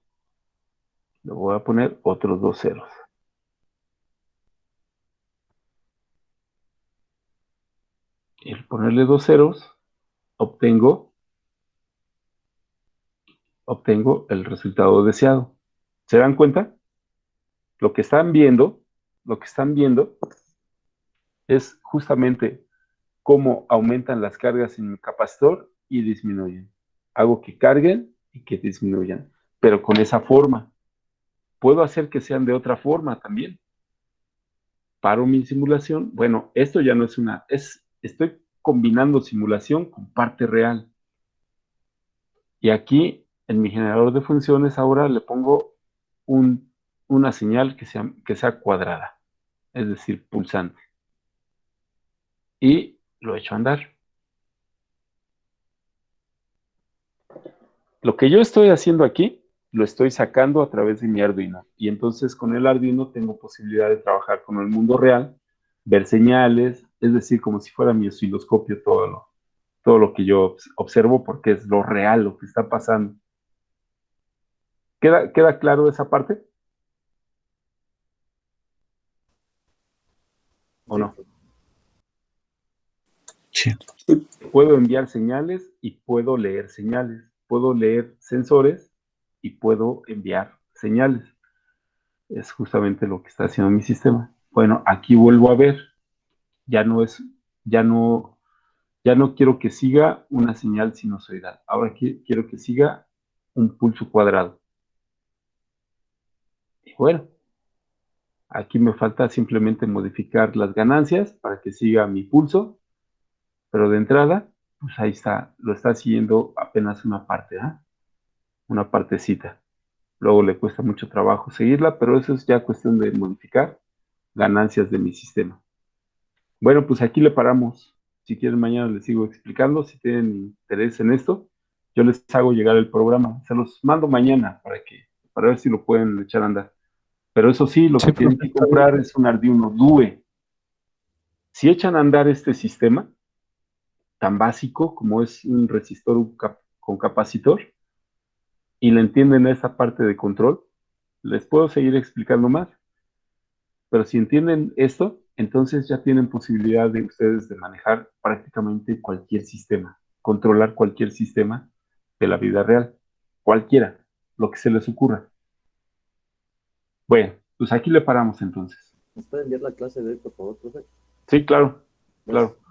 Le voy a poner otros 2 ceros. Y al ponerle 2 ceros, obtengo el resultado deseado. ¿Se dan cuenta? Lo que están viendo es justamente cómo aumentan las cargas en mi capacitor y disminuyen. Hago que carguen y que disminuyan, pero con esa forma. Puedo hacer que sean de otra forma también. Paro mi simulación. Bueno, esto ya no estoy combinando simulación con parte real. Y aquí, en mi generador de funciones, ahora le pongo una señal que sea cuadrada, es decir, pulsante. Y lo echo a andar. Lo que yo estoy haciendo aquí, lo estoy sacando a través de mi Arduino. Y entonces con el Arduino tengo posibilidad de trabajar con el mundo real, ver señales, es decir, como si fuera mi osciloscopio todo lo que yo observo, porque es lo real, lo que está pasando. ¿Queda claro esa parte? ¿O no? Sí. Puedo enviar señales y puedo leer señales. Puedo leer sensores y puedo enviar señales. Es justamente lo que está haciendo mi sistema. Bueno, aquí vuelvo a ver. Ya no quiero que siga una señal sinusoidal. Ahora quiero que siga un pulso cuadrado. Y bueno, aquí me falta simplemente modificar las ganancias para que siga mi pulso, pero de entrada, pues ahí está, lo está siguiendo apenas una parte, ¿eh? Una partecita. Luego le cuesta mucho trabajo seguirla, pero eso es ya cuestión de modificar ganancias de mi sistema. Bueno, pues aquí le paramos. Si quieren, mañana les sigo explicando. Si tienen interés en esto, yo les hago llegar el programa. Se los mando mañana para ver si lo pueden echar a andar. Pero eso sí, lo Sí, que tienen profe. que comprar es un Arduino Due. Si echan a andar este sistema tan básico como es un resistor con capacitor, y le entienden esa parte de control, les puedo seguir explicando más. Pero si entienden esto, entonces ya tienen posibilidad de ustedes de manejar prácticamente cualquier sistema, controlar cualquier sistema de la vida real, cualquiera, lo que se les ocurra. Bueno, pues aquí le paramos entonces. ¿Nos puede enviar la clase de hoy, por favor, profe? Sí, claro, Gracias. claro.